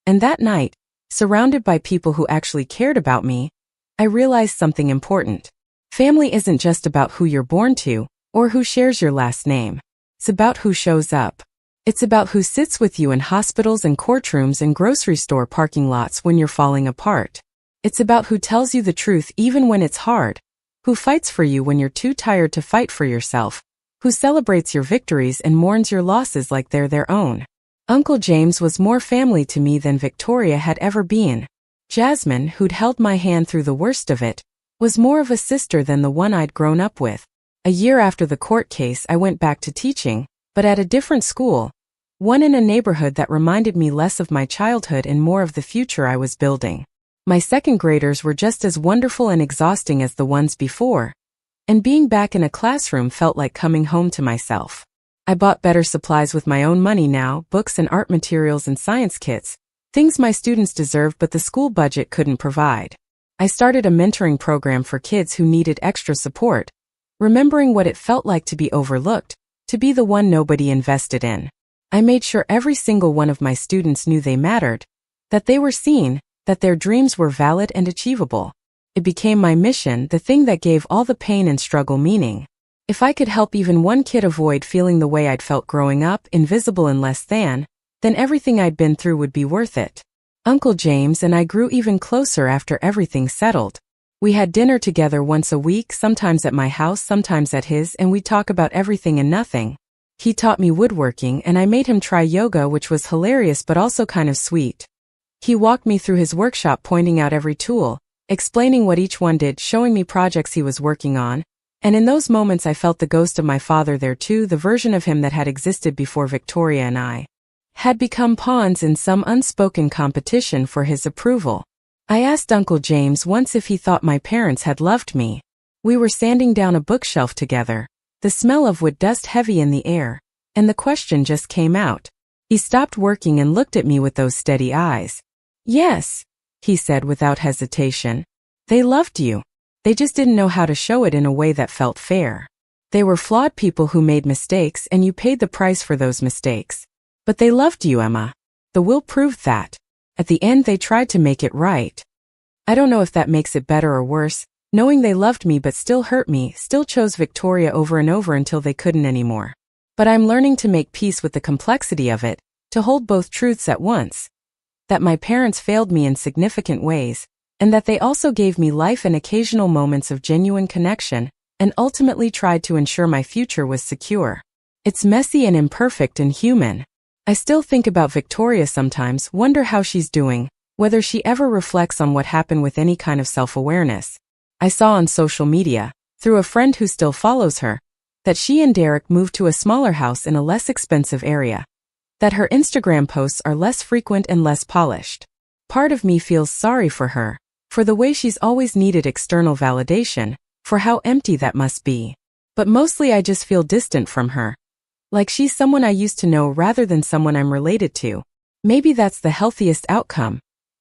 And that night, surrounded by people who actually cared about me, I realized something important. Family isn't just about who you're born to, or who shares your last name. It's about who shows up. It's about who sits with you in hospitals and courtrooms and grocery store parking lots when you're falling apart. It's about who tells you the truth even when it's hard, who fights for you when you're too tired to fight for yourself, who celebrates your victories and mourns your losses like they're their own. Uncle James was more family to me than Victoria had ever been. Jasmine, who'd held my hand through the worst of it, was more of a sister than the one I'd grown up with. A year after the court case, I went back to teaching, but at a different school, one in a neighborhood that reminded me less of my childhood and more of the future I was building. My second graders were just as wonderful and exhausting as the ones before, and being back in a classroom felt like coming home to myself. I bought better supplies with my own money now, books and art materials and science kits, things my students deserved but the school budget couldn't provide. I started a mentoring program for kids who needed extra support, remembering what it felt like to be overlooked, to be the one nobody invested in. I made sure every single one of my students knew they mattered, that they were seen, that their dreams were valid and achievable. It became my mission, the thing that gave all the pain and struggle meaning. If I could help even one kid avoid feeling the way I'd felt growing up, invisible and less than, then everything I'd been through would be worth it. Uncle James and I grew even closer after everything settled. We had dinner together once a week, sometimes at my house, sometimes at his, and we'd talk about everything and nothing. He taught me woodworking and I made him try yoga, which was hilarious but also kind of sweet. He walked me through his workshop, pointing out every tool, explaining what each one did, showing me projects he was working on, and in those moments I felt the ghost of my father there too, the version of him that had existed before Victoria and I had become pawns in some unspoken competition for his approval. I asked Uncle James once if he thought my parents had loved me. We were sanding down a bookshelf together, the smell of wood dust heavy in the air, and the question just came out. He stopped working and looked at me with those steady eyes. "Yes," he said without hesitation. "They loved you. They just didn't know how to show it in a way that felt fair. They were flawed people who made mistakes and you paid the price for those mistakes. But they loved you, Emma. The will proved that. At the end they tried to make it right." I don't know if that makes it better or worse, knowing they loved me but still hurt me, still chose Victoria over and over until they couldn't anymore. But I'm learning to make peace with the complexity of it, to hold both truths at once. That my parents failed me in significant ways, and that they also gave me life and occasional moments of genuine connection, and ultimately tried to ensure my future was secure. It's messy and imperfect and human. I still think about Victoria sometimes, wonder how she's doing, whether she ever reflects on what happened with any kind of self-awareness. I saw on social media, through a friend who still follows her, that she and Derek moved to a smaller house in a less expensive area. That her Instagram posts are less frequent and less polished. Part of me feels sorry for her, for the way she's always needed external validation, for how empty that must be. But mostly I just feel distant from her. Like she's someone I used to know rather than someone I'm related to. Maybe that's the healthiest outcome.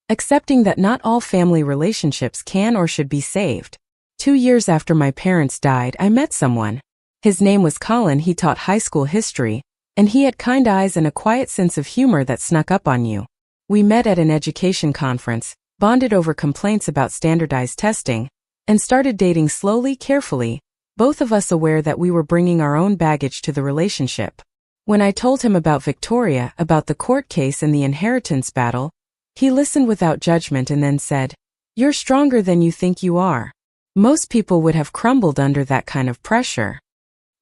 Accepting that not all family relationships can or should be saved. 2 years after my parents died, I met someone. His name was Colin. He taught high school history, and he had kind eyes and a quiet sense of humor that snuck up on you. We met at an education conference, bonded over complaints about standardized testing, and started dating slowly, carefully, both of us aware that we were bringing our own baggage to the relationship. When I told him about Victoria, about the court case and the inheritance battle, he listened without judgment and then said, "You're stronger than you think you are." Most people would have crumbled under that kind of pressure.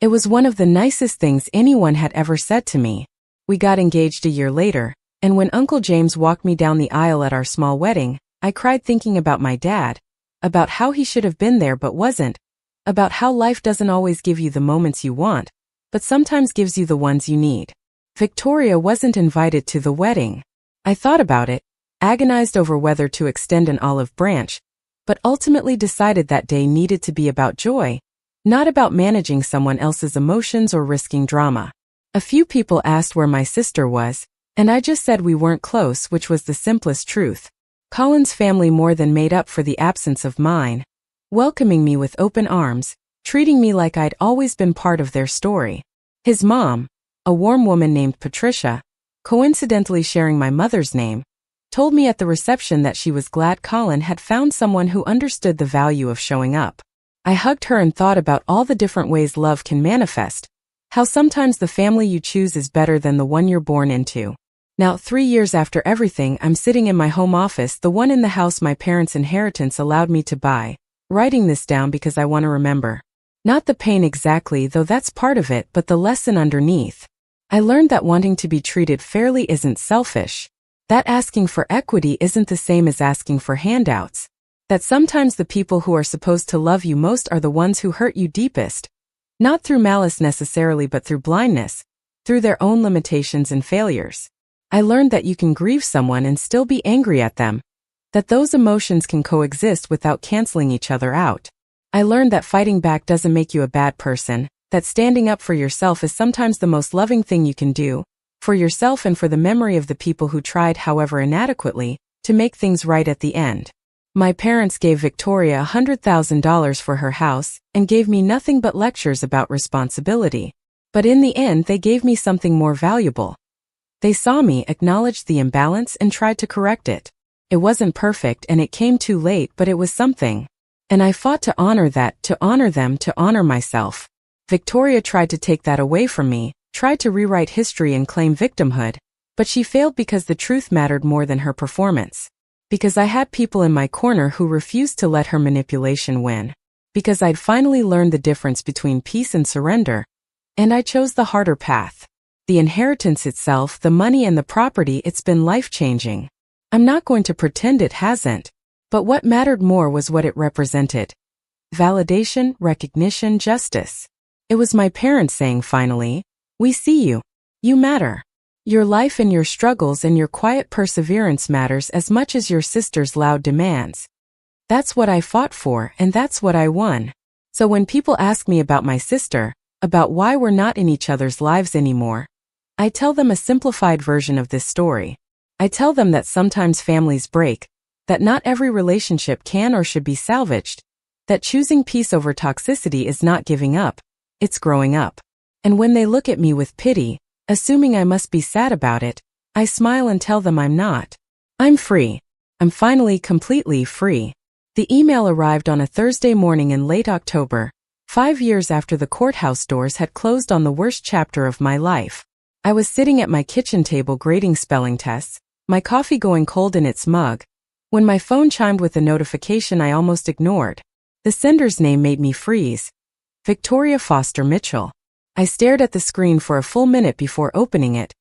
It was one of the nicest things anyone had ever said to me. We got engaged a year later, and when Uncle James walked me down the aisle at our small wedding, I cried thinking about my dad, about how he should have been there but wasn't, about how life doesn't always give you the moments you want, but sometimes gives you the ones you need. Victoria wasn't invited to the wedding. I thought about it, agonized over whether to extend an olive branch, but ultimately decided that day needed to be about joy, not about managing someone else's emotions or risking drama. A few people asked where my sister was, and I just said we weren't close, which was the simplest truth. Colin's family more than made up for the absence of mine, welcoming me with open arms, treating me like I'd always been part of their story. His mom, a warm woman named Patricia, coincidentally sharing my mother's name, told me at the reception that she was glad Colin had found someone who understood the value of showing up. I hugged her and thought about all the different ways love can manifest, how sometimes the family you choose is better than the one you're born into. Now, 3 years after everything, I'm sitting in my home office, the one in the house my parents' inheritance allowed me to buy, writing this down because I want to remember. Not the pain exactly, though that's part of it, but the lesson underneath. I learned that wanting to be treated fairly isn't selfish. That asking for equity isn't the same as asking for handouts. That sometimes the people who are supposed to love you most are the ones who hurt you deepest. Not through malice necessarily, but through blindness, through their own limitations and failures. I learned that you can grieve someone and still be angry at them. That those emotions can coexist without canceling each other out. I learned that fighting back doesn't make you a bad person, that standing up for yourself is sometimes the most loving thing you can do, for yourself and for the memory of the people who tried, however inadequately, to make things right at the end. My parents gave Victoria $100,000 for her house, and gave me nothing but lectures about responsibility. But in the end they gave me something more valuable. They saw me, acknowledged the imbalance, and tried to correct it. It wasn't perfect and it came too late, but it was something. And I fought to honor that, to honor them, to honor myself. Victoria tried to take that away from me, tried to rewrite history and claim victimhood, but she failed because the truth mattered more than her performance. Because I had people in my corner who refused to let her manipulation win. Because I'd finally learned the difference between peace and surrender. And I chose the harder path. The inheritance itself, the money and the property, it's been life-changing. I'm not going to pretend it hasn't. But what mattered more was what it represented. Validation, recognition, justice. It was my parents saying finally, "We see you. You matter. Your life and your struggles and your quiet perseverance matters as much as your sister's loud demands." That's what I fought for, and that's what I won. So when people ask me about my sister, about why we're not in each other's lives anymore, I tell them a simplified version of this story. I tell them that sometimes families break, that not every relationship can or should be salvaged, that choosing peace over toxicity is not giving up, it's growing up. And when they look at me with pity, assuming I must be sad about it, I smile and tell them I'm not. I'm free. I'm finally completely free. The email arrived on a Thursday morning in late October, 5 years after the courthouse doors had closed on the worst chapter of my life. I was sitting at my kitchen table grading spelling tests, my coffee going cold in its mug, when my phone chimed with a notification I almost ignored. The sender's name made me freeze. Victoria Foster Mitchell. I stared at the screen for a full minute before opening it,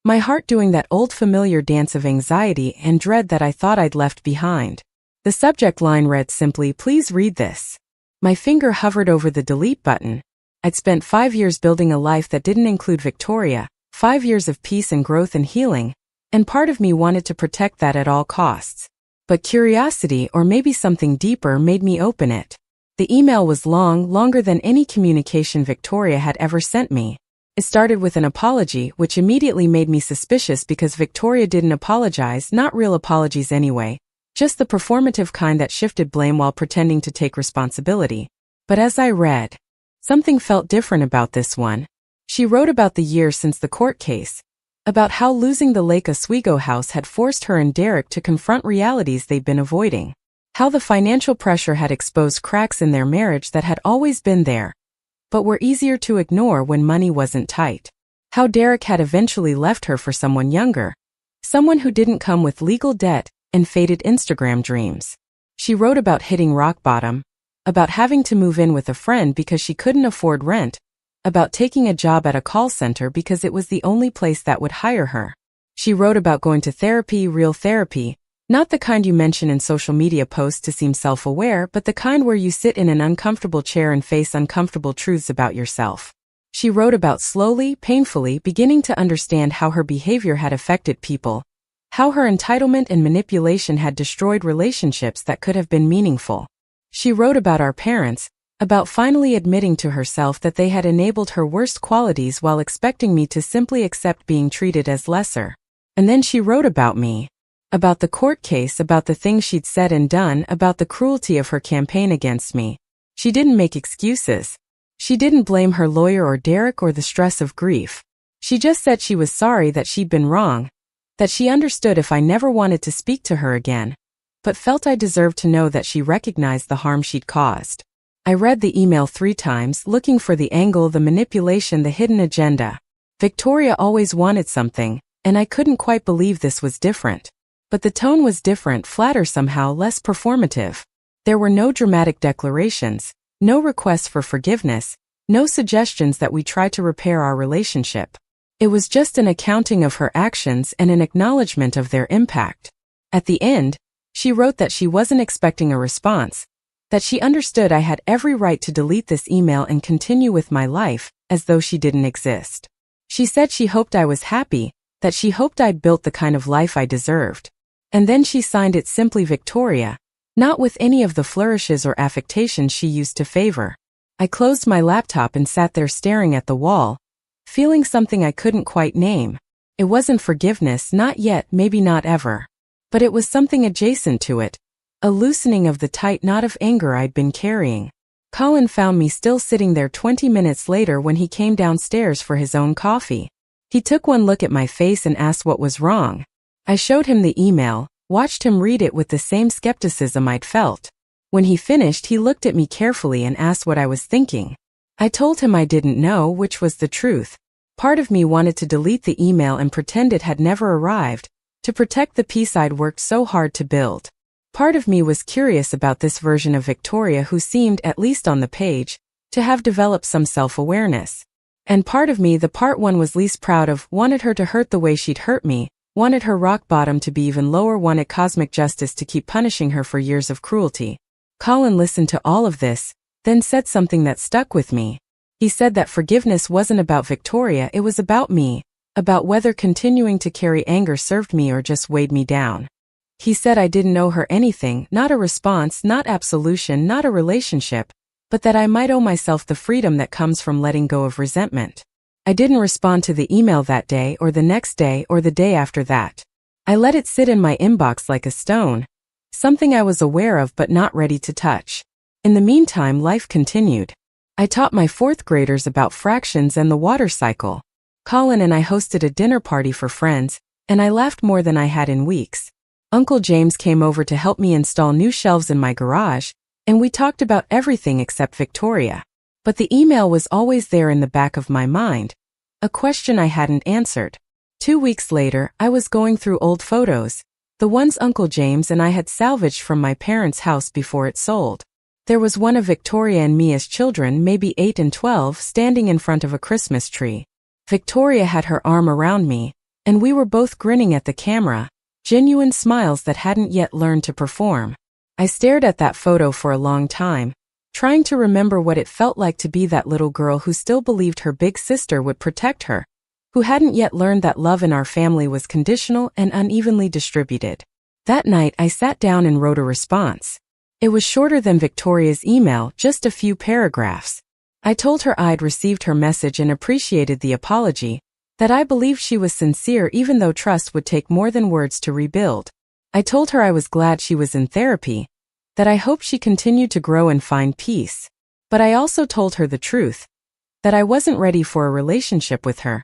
my heart doing that old familiar dance of anxiety and dread that I thought I'd left behind. The subject line read simply, "Please read this." My finger hovered over the delete button. I'd spent 5 years building a life that didn't include Victoria, 5 years of peace and growth and healing, and part of me wanted to protect that at all costs. But curiosity, or maybe something deeper, made me open it. The email was long, longer than any communication Victoria had ever sent me. It started with an apology, which immediately made me suspicious because Victoria didn't apologize, not real apologies anyway, just the performative kind that shifted blame while pretending to take responsibility. But as I read, something felt different about this one. She wrote about the years since the court case, about how losing the Lake Oswego house had forced her and Derek to confront realities they'd been avoiding. How the financial pressure had exposed cracks in their marriage that had always been there, but were easier to ignore when money wasn't tight. How Derek had eventually left her for someone younger, someone who didn't come with legal debt and faded Instagram dreams. She wrote about hitting rock bottom, about having to move in with a friend because she couldn't afford rent, about taking a job at a call center because it was the only place that would hire her. She wrote about going to therapy, real therapy, not the kind you mention in social media posts to seem self-aware, but the kind where you sit in an uncomfortable chair and face uncomfortable truths about yourself. She wrote about slowly, painfully beginning to understand how her behavior had affected people, how her entitlement and manipulation had destroyed relationships that could have been meaningful. She wrote about our parents, about finally admitting to herself that they had enabled her worst qualities while expecting me to simply accept being treated as lesser. And then she wrote about me. About the court case, about the things she'd said and done, about the cruelty of her campaign against me. She didn't make excuses. She didn't blame her lawyer or Derek or the stress of grief. She just said she was sorry that she'd been wrong, that she understood if I never wanted to speak to her again, but felt I deserved to know that she recognized the harm she'd caused. I read the email 3 times, looking for the angle, the manipulation, the hidden agenda. Victoria always wanted something, and I couldn't quite believe this was different. But the tone was different, flatter somehow, less performative. There were no dramatic declarations, no requests for forgiveness, no suggestions that we try to repair our relationship. It was just an accounting of her actions and an acknowledgement of their impact. At the end, she wrote that she wasn't expecting a response, that she understood I had every right to delete this email and continue with my life, as though she didn't exist. She said she hoped I was happy, that she hoped I'd built the kind of life I deserved. And then she signed it simply Victoria, not with any of the flourishes or affectations she used to favor. I closed my laptop and sat there staring at the wall, feeling something I couldn't quite name. It wasn't forgiveness, not yet, maybe not ever. But it was something adjacent to it, a loosening of the tight knot of anger I'd been carrying. Colin found me still sitting there 20 minutes later when he came downstairs for his own coffee. He took one look at my face and asked what was wrong. I showed him the email, watched him read it with the same skepticism I'd felt. When he finished, he looked at me carefully and asked what I was thinking. I told him I didn't know, which was the truth. Part of me wanted to delete the email and pretend it had never arrived, to protect the peace I'd worked so hard to build. Part of me was curious about this version of Victoria who seemed, at least on the page, to have developed some self-awareness. And part of me, the part one was least proud of, wanted her to hurt the way she'd hurt me, wanted her rock bottom to be even lower, wanted cosmic justice to keep punishing her for years of cruelty. Colin listened to all of this, then said something that stuck with me. He said that forgiveness wasn't about Victoria, it was about me, about whether continuing to carry anger served me or just weighed me down. He said I didn't owe her anything, not a response, not absolution, not a relationship, but that I might owe myself the freedom that comes from letting go of resentment. I didn't respond to the email that day or the next day or the day after that. I let it sit in my inbox like a stone, something I was aware of but not ready to touch. In the meantime, life continued. I taught my fourth graders about fractions and the water cycle. Colin and I hosted a dinner party for friends, and I laughed more than I had in weeks. Uncle James came over to help me install new shelves in my garage, and we talked about everything except Victoria. But the email was always there in the back of my mind, a question I hadn't answered. 2 weeks later, I was going through old photos, the ones Uncle James and I had salvaged from my parents' house before it sold. There was one of Victoria and me as children, maybe 8 and 12, standing in front of a Christmas tree. Victoria had her arm around me, and we were both grinning at the camera, genuine smiles that hadn't yet learned to perform. I stared at that photo for a long time, trying to remember what it felt like to be that little girl who still believed her big sister would protect her, who hadn't yet learned that love in our family was conditional and unevenly distributed. That night I sat down and wrote a response. It was shorter than Victoria's email, just a few paragraphs. I told her I'd received her message and appreciated the apology, that I believed she was sincere even though trust would take more than words to rebuild. I told her I was glad she was in therapy, that I hoped she continued to grow and find peace. But I also told her the truth, that I wasn't ready for a relationship with her,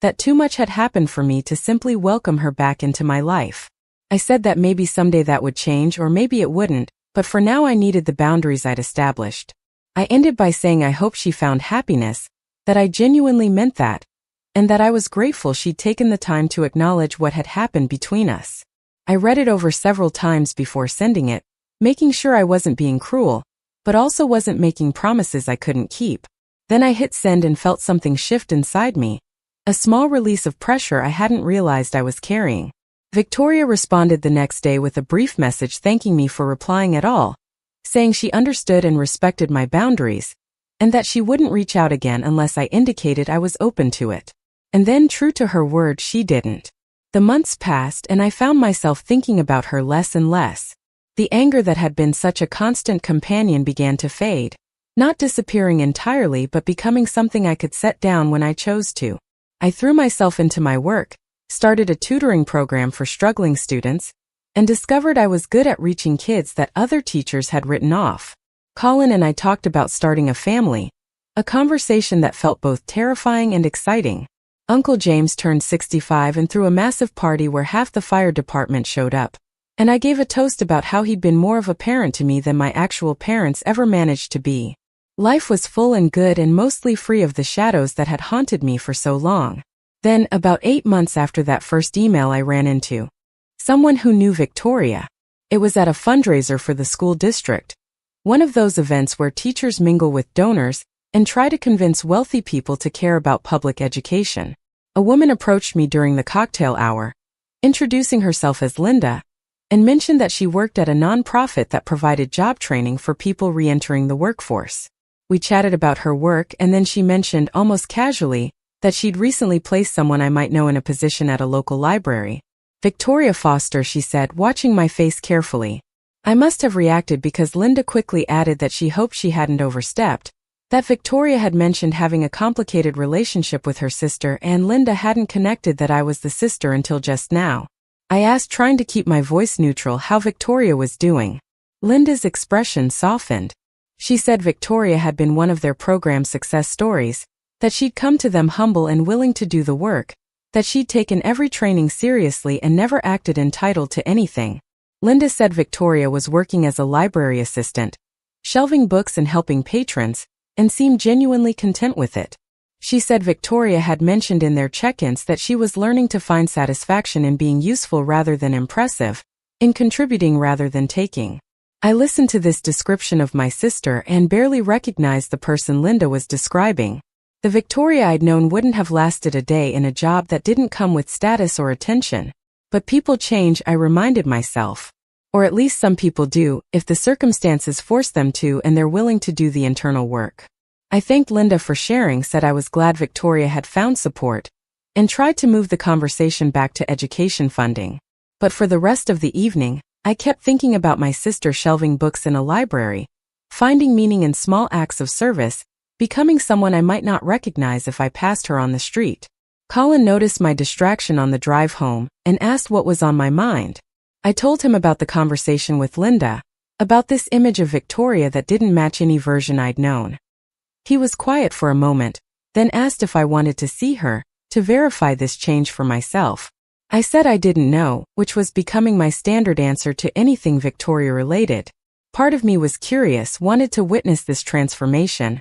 that too much had happened for me to simply welcome her back into my life. I said that maybe someday that would change or maybe it wouldn't, but for now I needed the boundaries I'd established. I ended by saying I hoped she found happiness, that I genuinely meant that, and that I was grateful she'd taken the time to acknowledge what had happened between us. I read it over several times before sending it, making sure I wasn't being cruel, but also wasn't making promises I couldn't keep. Then I hit send and felt something shift inside me, a small release of pressure I hadn't realized I was carrying. Victoria responded the next day with a brief message thanking me for replying at all, saying she understood and respected my boundaries, and that she wouldn't reach out again unless I indicated I was open to it. And then, true to her word, she didn't. The months passed and I found myself thinking about her less and less. The anger that had been such a constant companion began to fade, not disappearing entirely but becoming something I could set down when I chose to. I threw myself into my work, started a tutoring program for struggling students, and discovered I was good at reaching kids that other teachers had written off. Colin and I talked about starting a family, a conversation that felt both terrifying and exciting. Uncle James turned 65 and threw a massive party where half the fire department showed up, and I gave a toast about how he'd been more of a parent to me than my actual parents ever managed to be. Life was full and good and mostly free of the shadows that had haunted me for so long. Then, about 8 months after that first email, I ran into someone who knew Victoria. It was at a fundraiser for the school district, one of those events where teachers mingle with donors and try to convince wealthy people to care about public education. A woman approached me during the cocktail hour, introducing herself as Linda, and mentioned that she worked at a nonprofit that provided job training for people re-entering the workforce. We chatted about her work and then she mentioned almost casually that she'd recently placed someone I might know in a position at a local library. Victoria Foster, she said, watching my face carefully. I must have reacted because Linda quickly added that she hoped she hadn't overstepped, that Victoria had mentioned having a complicated relationship with her sister and Linda hadn't connected that I was the sister until just now. I asked, trying to keep my voice neutral, how Victoria was doing. Linda's expression softened. She said Victoria had been one of their program's success stories, that she'd come to them humble and willing to do the work, that she'd taken every training seriously and never acted entitled to anything. Linda said Victoria was working as a library assistant, shelving books and helping patrons, and seemed genuinely content with it. She said Victoria had mentioned in their check-ins that she was learning to find satisfaction in being useful rather than impressive, in contributing rather than taking. I listened to this description of my sister and barely recognized the person Linda was describing. The Victoria I'd known wouldn't have lasted a day in a job that didn't come with status or attention. But people change, I reminded myself. Or at least some people do, if the circumstances force them to and they're willing to do the internal work. I thanked Linda for sharing, said I was glad Victoria had found support, and tried to move the conversation back to education funding. But for the rest of the evening, I kept thinking about my sister shelving books in a library, finding meaning in small acts of service, becoming someone I might not recognize if I passed her on the street. Colin noticed my distraction on the drive home and asked what was on my mind. I told him about the conversation with Linda, about this image of Victoria that didn't match any version I'd known. He was quiet for a moment, then asked if I wanted to see her, to verify this change for myself. I said I didn't know, which was becoming my standard answer to anything Victoria-related. Part of me was curious, wanted to witness this transformation,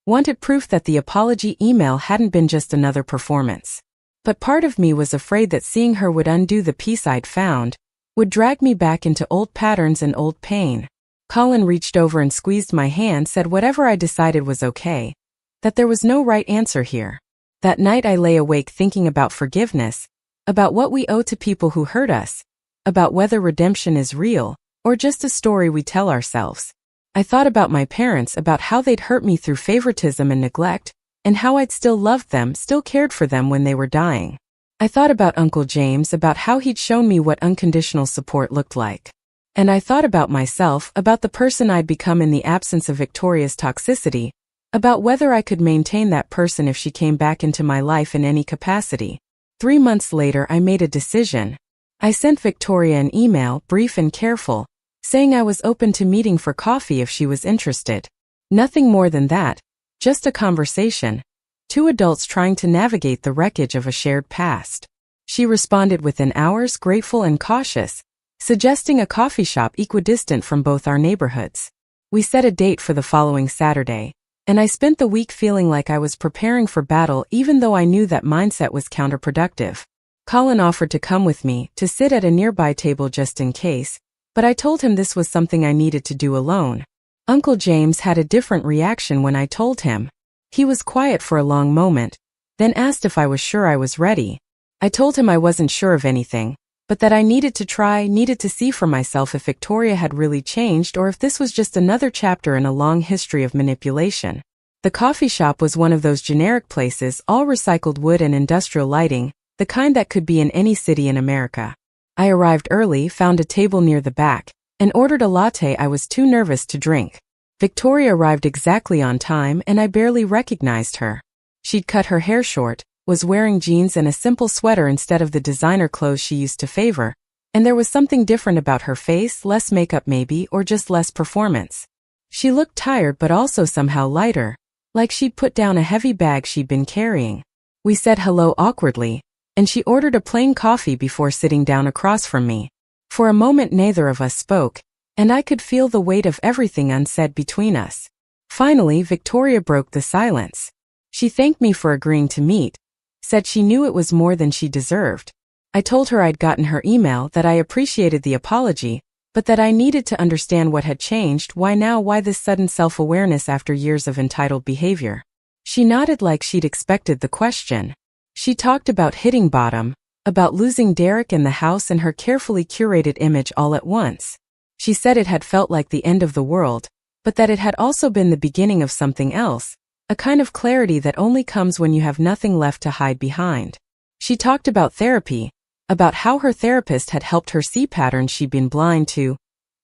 wanted proof that the apology email hadn't been just another performance. But part of me was afraid that seeing her would undo the peace I'd found, would drag me back into old patterns and old pain. Colin reached over and squeezed my hand, said whatever I decided was okay, that there was no right answer here. That night I lay awake thinking about forgiveness, about what we owe to people who hurt us, about whether redemption is real, or just a story we tell ourselves. I thought about my parents, about how they'd hurt me through favoritism and neglect, and how I'd still loved them, still cared for them when they were dying. I thought about Uncle James, about how he'd shown me what unconditional support looked like. And I thought about myself, about the person I'd become in the absence of Victoria's toxicity, about whether I could maintain that person if she came back into my life in any capacity. 3 months later I made a decision. I sent Victoria an email, brief and careful, saying I was open to meeting for coffee if she was interested. Nothing more than that, just a conversation. 2 adults trying to navigate the wreckage of a shared past. She responded within hours, grateful and cautious, suggesting a coffee shop equidistant from both our neighborhoods. We set a date for the following Saturday, and I spent the week feeling like I was preparing for battle even though I knew that mindset was counterproductive. Colin offered to come with me, to sit at a nearby table just in case, but I told him this was something I needed to do alone. Uncle James had a different reaction when I told him. He was quiet for a long moment, then asked if I was sure I was ready. I told him I wasn't sure of anything, but that I needed to try, needed to see for myself if Victoria had really changed or if this was just another chapter in a long history of manipulation. The coffee shop was one of those generic places, all recycled wood and industrial lighting, the kind that could be in any city in America. I arrived early, found a table near the back, and ordered a latte I was too nervous to drink. Victoria arrived exactly on time and I barely recognized her. She'd cut her hair short, was wearing jeans and a simple sweater instead of the designer clothes she used to favor, and there was something different about her face, less makeup maybe, or just less performance. She looked tired but also somehow lighter, like she'd put down a heavy bag she'd been carrying. We said hello awkwardly, and she ordered a plain coffee before sitting down across from me. For a moment neither of us spoke, and I could feel the weight of everything unsaid between us. Finally, Victoria broke the silence. She thanked me for agreeing to meet, said she knew it was more than she deserved. I told her I'd gotten her email, that I appreciated the apology, but that I needed to understand what had changed, why now, why this sudden self-awareness after years of entitled behavior. She nodded like she'd expected the question. She talked about hitting bottom, about losing Derek and the house and her carefully curated image all at once. She said it had felt like the end of the world, but that it had also been the beginning of something else, a kind of clarity that only comes when you have nothing left to hide behind. She talked about therapy, about how her therapist had helped her see patterns she'd been blind to,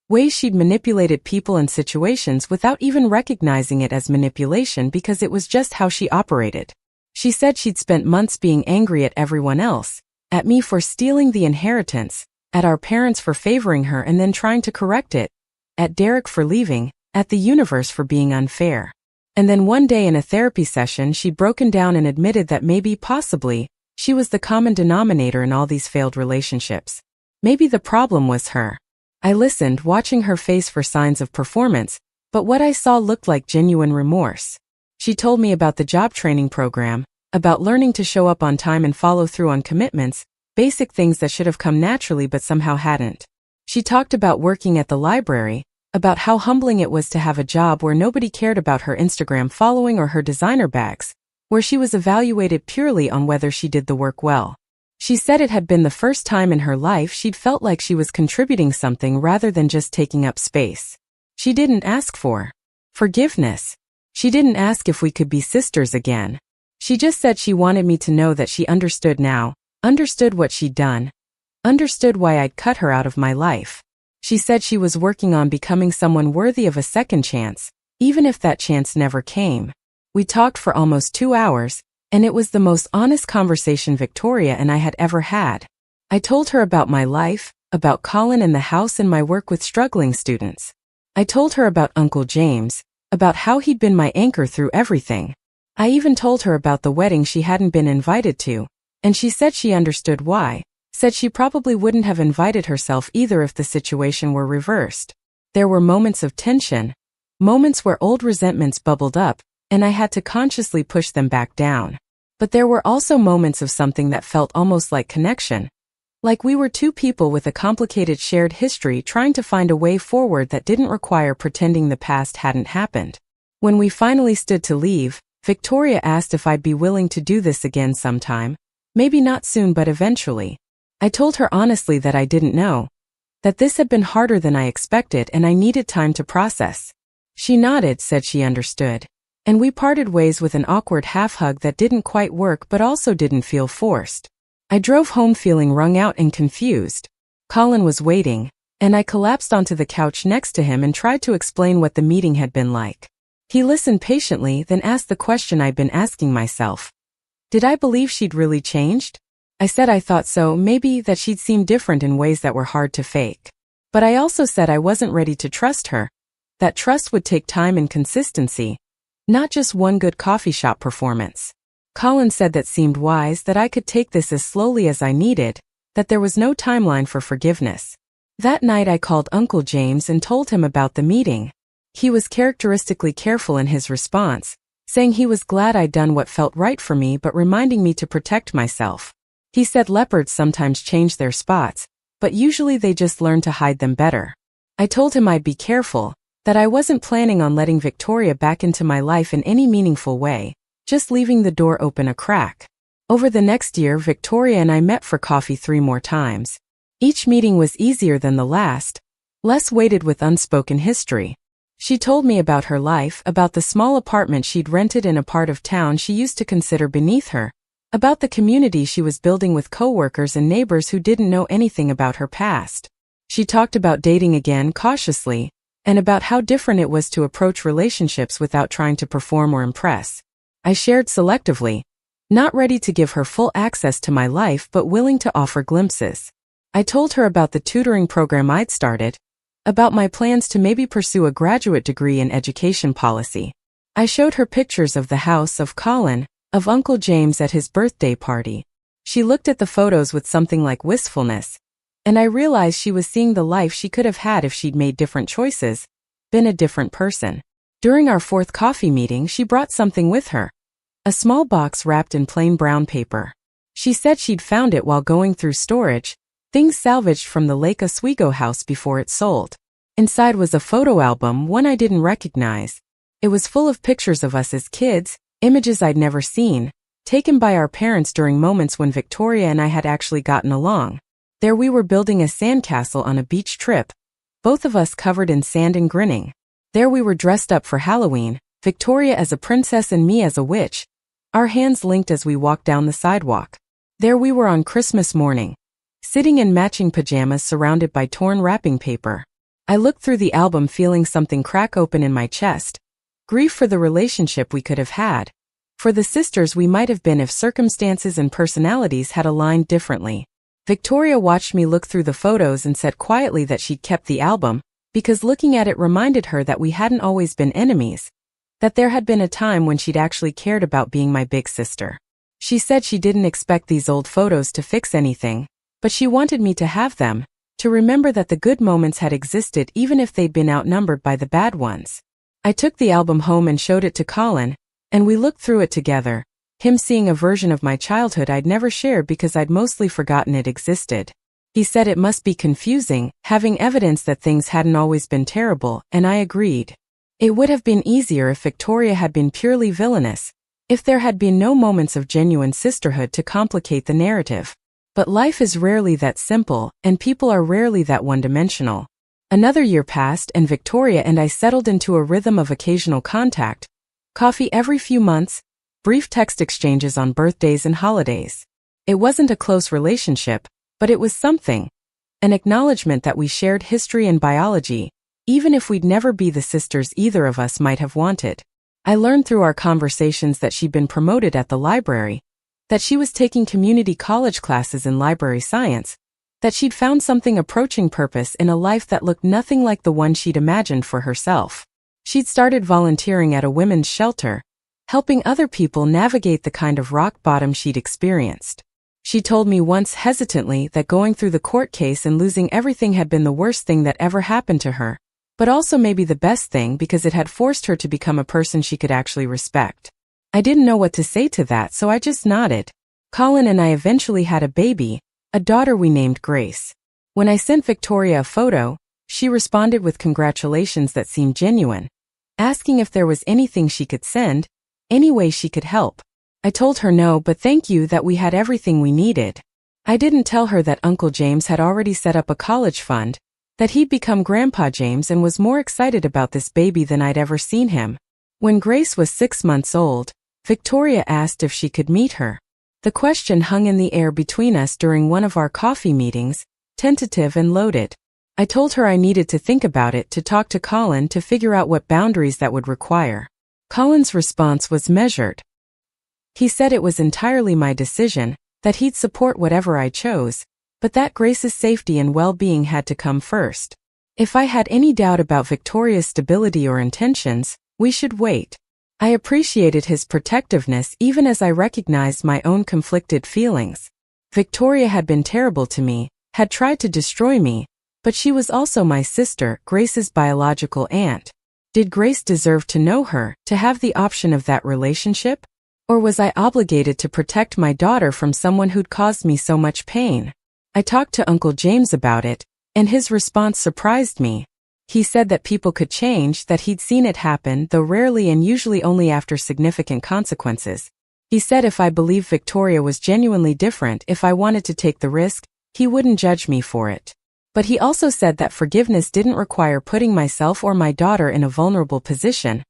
ways she'd manipulated people and situations without even recognizing it as manipulation because it was just how she operated. She said she'd spent months being angry at everyone else, at me for stealing the inheritance, at our parents for favoring her and then trying to correct it, at Derek for leaving, at the universe for being unfair. And then one day in a therapy session she'd broken down and admitted that maybe, possibly, she was the common denominator in all these failed relationships. Maybe the problem was her. I listened, watching her face for signs of performance, but what I saw looked like genuine remorse. She told me about the job training program, about learning to show up on time and follow through on commitments, basic things that should have come naturally but somehow hadn't. She talked about working at the library, about how humbling it was to have a job where nobody cared about her Instagram following or her designer bags, where she was evaluated purely on whether she did the work well. She said it had been the first time in her life she'd felt like she was contributing something rather than just taking up space. She didn't ask for forgiveness. She didn't ask if we could be sisters again. She just said she wanted me to know that she understood now, understood what she'd done, understood why I'd cut her out of my life. She said she was working on becoming someone worthy of a second chance, even if that chance never came. We talked for almost 2 hours, and it was the most honest conversation Victoria and I had ever had. I told her about my life, about Colin and the house and my work with struggling students. I told her about Uncle James, about how he'd been my anchor through everything. I even told her about the wedding she hadn't been invited to, and she said she understood why, said she probably wouldn't have invited herself either if the situation were reversed. There were moments of tension, moments where old resentments bubbled up, and I had to consciously push them back down. But there were also moments of something that felt almost like connection. Like we were two people with a complicated shared history trying to find a way forward that didn't require pretending the past hadn't happened. When we finally stood to leave, Victoria asked if I'd be willing to do this again sometime, maybe not soon but eventually. I told her honestly that I didn't know, that this had been harder than I expected and I needed time to process. She nodded, said she understood, and we parted ways with an awkward half-hug that didn't quite work but also didn't feel forced. I drove home feeling wrung out and confused. Colin was waiting, and I collapsed onto the couch next to him and tried to explain what the meeting had been like. He listened patiently, then asked the question I'd been asking myself. Did I believe she'd really changed? I said I thought so, maybe that she'd seemed different in ways that were hard to fake. But I also said I wasn't ready to trust her, that trust would take time and consistency, not just one good coffee shop performance. Colin said that seemed wise, that I could take this as slowly as I needed, that there was no timeline for forgiveness. That night I called Uncle James and told him about the meeting. He was characteristically careful in his response, saying he was glad I'd done what felt right for me but reminding me to protect myself. He said leopards sometimes change their spots, but usually they just learn to hide them better. I told him I'd be careful, that I wasn't planning on letting Victoria back into my life in any meaningful way, just leaving the door open a crack. Over the next year, Victoria and I met for coffee 3 more times. Each meeting was easier than the last, less weighted with unspoken history. She told me about her life, about the small apartment she'd rented in a part of town she used to consider beneath her, about the community she was building with coworkers and neighbors who didn't know anything about her past. She talked about dating again cautiously, and about how different it was to approach relationships without trying to perform or impress. I shared selectively, not ready to give her full access to my life but willing to offer glimpses. I told her about the tutoring program I'd started, about my plans to maybe pursue a graduate degree in education policy. I showed her pictures of the house, of Colin, of Uncle James at his birthday party. She looked at the photos with something like wistfulness, and I realized she was seeing the life she could have had if she'd made different choices, been a different person. During our 4th coffee meeting, she brought something with her. A small box wrapped in plain brown paper. She said she'd found it while going through storage, things salvaged from the Lake Oswego house before it sold. Inside was a photo album, one I didn't recognize. It was full of pictures of us as kids, images I'd never seen, taken by our parents during moments when Victoria and I had actually gotten along. There we were building a sandcastle on a beach trip, both of us covered in sand and grinning. There we were dressed up for Halloween, Victoria as a princess and me as a witch, our hands linked as we walked down the sidewalk. There we were on Christmas morning, sitting in matching pajamas surrounded by torn wrapping paper. I looked through the album feeling something crack open in my chest. Grief for the relationship we could have had, for the sisters we might have been if circumstances and personalities had aligned differently. Victoria watched me look through the photos and said quietly that she'd kept the album, because looking at it reminded her that we hadn't always been enemies, that there had been a time when she'd actually cared about being my big sister. She said she didn't expect these old photos to fix anything, but she wanted me to have them, to remember that the good moments had existed even if they'd been outnumbered by the bad ones. I took the album home and showed it to Colin, And we looked through it together, him seeing a version of my childhood I'd never shared because I'd mostly forgotten it existed. He said it must be confusing, having evidence that things hadn't always been terrible, and I agreed. It would have been easier if Victoria had been purely villainous, if there had been no moments of genuine sisterhood to complicate the narrative. But life is rarely that simple, and people are rarely that one-dimensional. Another year passed and Victoria and I settled into a rhythm of occasional contact, coffee every few months, brief text exchanges on birthdays and holidays. It wasn't a close relationship, but it was something. An acknowledgement that we shared history and biology, even if we'd never be the sisters either of us might have wanted. I learned through our conversations that she'd been promoted at the library, that she was taking community college classes in library science, that she'd found something approaching purpose in a life that looked nothing like the one she'd imagined for herself. She'd started volunteering at a women's shelter, helping other people navigate the kind of rock bottom she'd experienced. She told me once hesitantly that going through the court case and losing everything had been the worst thing that ever happened to her, but also maybe the best thing because it had forced her to become a person she could actually respect. I didn't know what to say to that, so I just nodded. Colin and I eventually had a baby, a daughter we named Grace. When I sent Victoria a photo, she responded with congratulations that seemed genuine, asking if there was anything she could send, any way she could help. I told her no, but thank you that we had everything we needed. I didn't tell her that Uncle James had already set up a college fund, that he'd become Grandpa James and was more excited about this baby than I'd ever seen him. When Grace was 6 months old, Victoria asked if she could meet her. The question hung in the air between us during one of our coffee meetings, tentative and loaded. I told her I needed to think about it, to talk to Colin to figure out what boundaries that would require. Colin's response was measured. He said it was entirely my decision, that he'd support whatever I chose, but that Grace's safety and well-being had to come first. If I had any doubt about Victoria's stability or intentions, we should wait. I appreciated his protectiveness even as I recognized my own conflicted feelings. Victoria had been terrible to me, had tried to destroy me, but she was also my sister, Grace's biological aunt. Did Grace deserve to know her, to have the option of that relationship? Or was I obligated to protect my daughter from someone who'd caused me so much pain? I talked to Uncle James about it, and his response surprised me. He said that people could change, that he'd seen it happen, though rarely and usually only after significant consequences. He said if I believed Victoria was genuinely different, if I wanted to take the risk, he wouldn't judge me for it. But he also said that forgiveness didn't require putting myself or my daughter in a vulnerable position,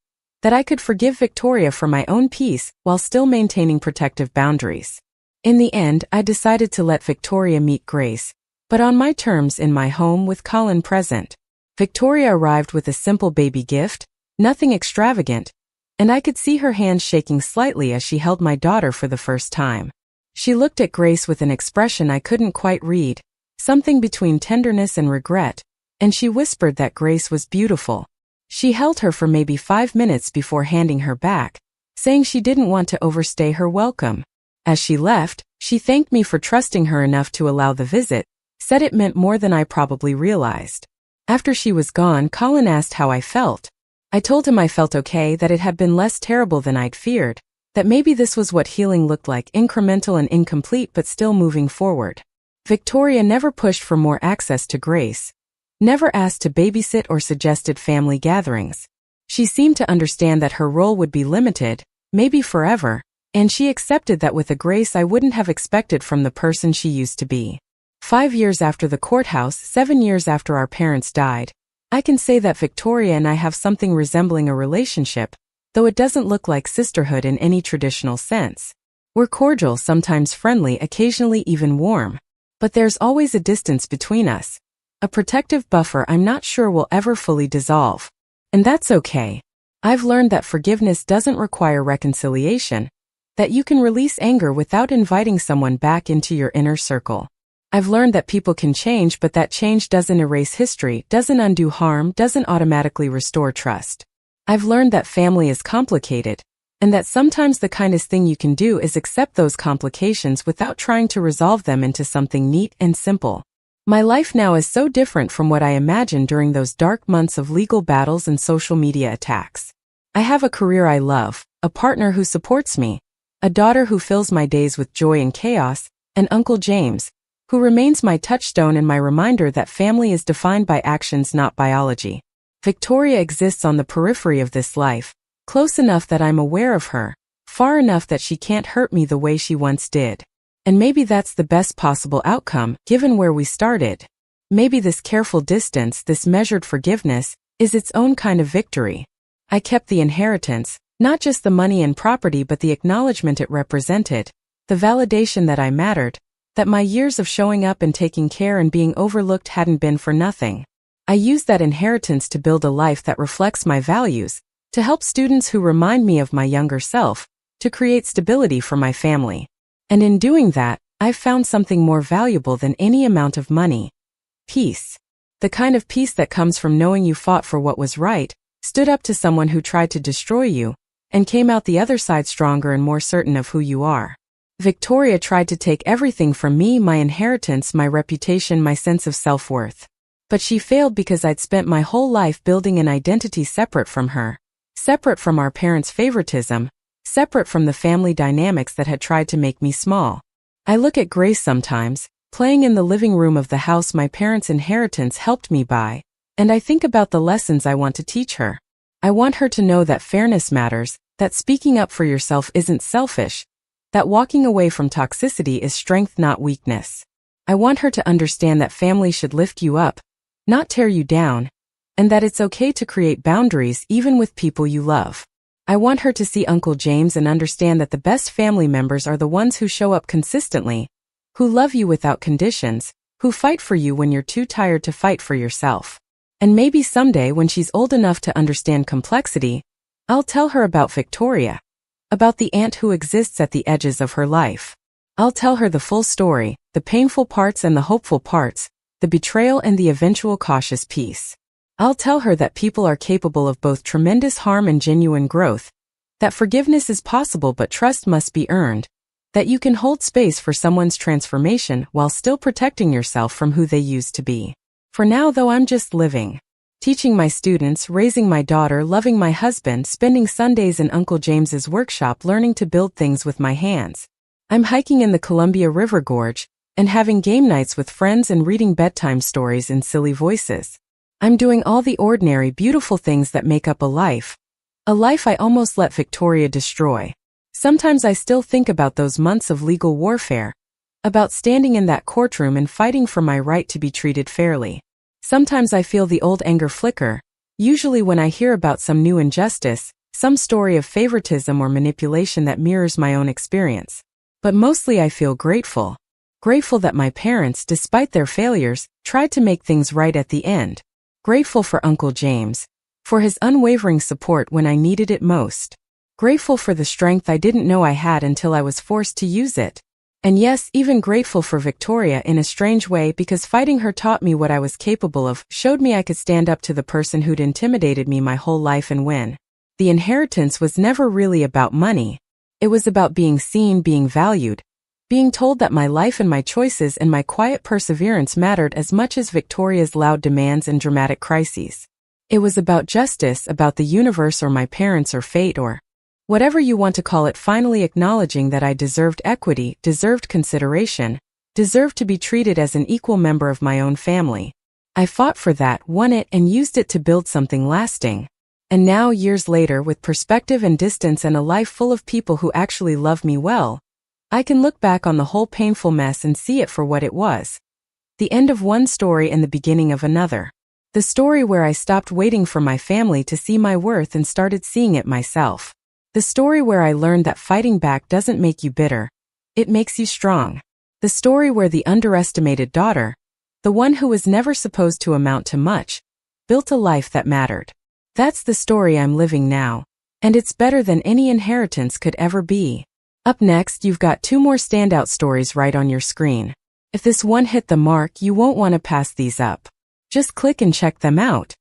that I could forgive Victoria for my own peace while still maintaining protective boundaries. In the end, I decided to let Victoria meet Grace, but on my terms in my home with Colin present. Victoria arrived with a simple baby gift, nothing extravagant, and I could see her hands shaking slightly as she held my daughter for the first time. She looked at Grace with an expression I couldn't quite read, something between tenderness and regret, and she whispered that Grace was beautiful. She held her for maybe 5 minutes before handing her back, saying she didn't want to overstay her welcome. As she left, she thanked me for trusting her enough to allow the visit, said it meant more than I probably realized. After she was gone, Colin asked how I felt. I told him I felt okay, that it had been less terrible than I'd feared, that maybe this was what healing looked like, incremental and incomplete but still moving forward. Victoria never pushed for more access to Grace, never asked to babysit or suggested family gatherings. She seemed to understand that her role would be limited, maybe forever, and she accepted that with a grace I wouldn't have expected from the person she used to be. 5 years after the courthouse, 7 years after our parents died, I can say that Victoria and I have something resembling a relationship, though it doesn't look like sisterhood in any traditional sense. We're cordial, sometimes friendly, occasionally even warm. But there's always a distance between us. A protective buffer I'm not sure will ever fully dissolve. And that's okay. I've learned that forgiveness doesn't require reconciliation, that you can release anger without inviting someone back into your inner circle. I've learned that people can change, but that change doesn't erase history, doesn't undo harm, doesn't automatically restore trust. I've learned that family is complicated, and that sometimes the kindest thing you can do is accept those complications without trying to resolve them into something neat and simple. My life now is so different from what I imagined during those dark months of legal battles and social media attacks. I have a career I love, a partner who supports me, a daughter who fills my days with joy and chaos, and Uncle James, who remains my touchstone and my reminder that family is defined by actions, not biology. Victoria exists on the periphery of this life, close enough that I'm aware of her, far enough that she can't hurt me the way she once did. And maybe that's the best possible outcome, given where we started. Maybe this careful distance, this measured forgiveness, is its own kind of victory. I kept the inheritance, not just the money and property but the acknowledgement it represented, the validation that I mattered, that my years of showing up and taking care and being overlooked hadn't been for nothing. I used that inheritance to build a life that reflects my values, to help students who remind me of my younger self, to create stability for my family. And in doing that, I've found something more valuable than any amount of money. Peace. The kind of peace that comes from knowing you fought for what was right, stood up to someone who tried to destroy you, and came out the other side stronger and more certain of who you are. Victoria tried to take everything from me, my inheritance, my reputation, my sense of self-worth. But she failed because I'd spent my whole life building an identity separate from her, separate from our parents' favoritism, separate from the family dynamics that had tried to make me small. I look at Grace sometimes, playing in the living room of the house my parents' inheritance helped me buy, and I think about the lessons I want to teach her. I want her to know that fairness matters, that speaking up for yourself isn't selfish, that walking away from toxicity is strength, not weakness. I want her to understand that family should lift you up, not tear you down, and that it's okay to create boundaries even with people you love. I want her to see Uncle James and understand that the best family members are the ones who show up consistently, who love you without conditions, who fight for you when you're too tired to fight for yourself. And maybe someday when she's old enough to understand complexity, I'll tell her about Victoria, about the aunt who exists at the edges of her life. I'll tell her the full story, the painful parts and the hopeful parts, the betrayal and the eventual cautious peace. I'll tell her that people are capable of both tremendous harm and genuine growth, that forgiveness is possible but trust must be earned, that you can hold space for someone's transformation while still protecting yourself from who they used to be. For now though, I'm just living. Teaching my students, raising my daughter, loving my husband, spending Sundays in Uncle James's workshop learning to build things with my hands. I'm hiking in the Columbia River Gorge, and having game nights with friends and reading bedtime stories in silly voices. I'm doing all the ordinary, beautiful things that make up a life I almost let Victoria destroy. Sometimes I still think about those months of legal warfare, about standing in that courtroom and fighting for my right to be treated fairly. Sometimes I feel the old anger flicker, usually when I hear about some new injustice, some story of favoritism or manipulation that mirrors my own experience. But mostly I feel grateful. Grateful that my parents, despite their failures, tried to make things right at the end. Grateful for Uncle James, for his unwavering support when I needed it most. Grateful for the strength I didn't know I had until I was forced to use it. And yes, even grateful for Victoria in a strange way, because fighting her taught me what I was capable of, showed me I could stand up to the person who'd intimidated me my whole life and win. The inheritance was never really about money. It was about being seen, being valued, being told that my life and my choices and my quiet perseverance mattered as much as Victoria's loud demands and dramatic crises. It was about justice, about the universe or my parents or fate or whatever you want to call it, finally acknowledging that I deserved equity, deserved consideration, deserved to be treated as an equal member of my own family. I fought for that, won it, and used it to build something lasting. And now, years later, with perspective and distance and a life full of people who actually love me well, I can look back on the whole painful mess and see it for what it was. The end of one story and the beginning of another. The story where I stopped waiting for my family to see my worth and started seeing it myself. The story where I learned that fighting back doesn't make you bitter. It makes you strong. The story where the underestimated daughter, the one who was never supposed to amount to much, built a life that mattered. That's the story I'm living now, and it's better than any inheritance could ever be. Up next, you've got 2 more standout stories right on your screen. If this one hit the mark, you won't want to pass these up. Just click and check them out.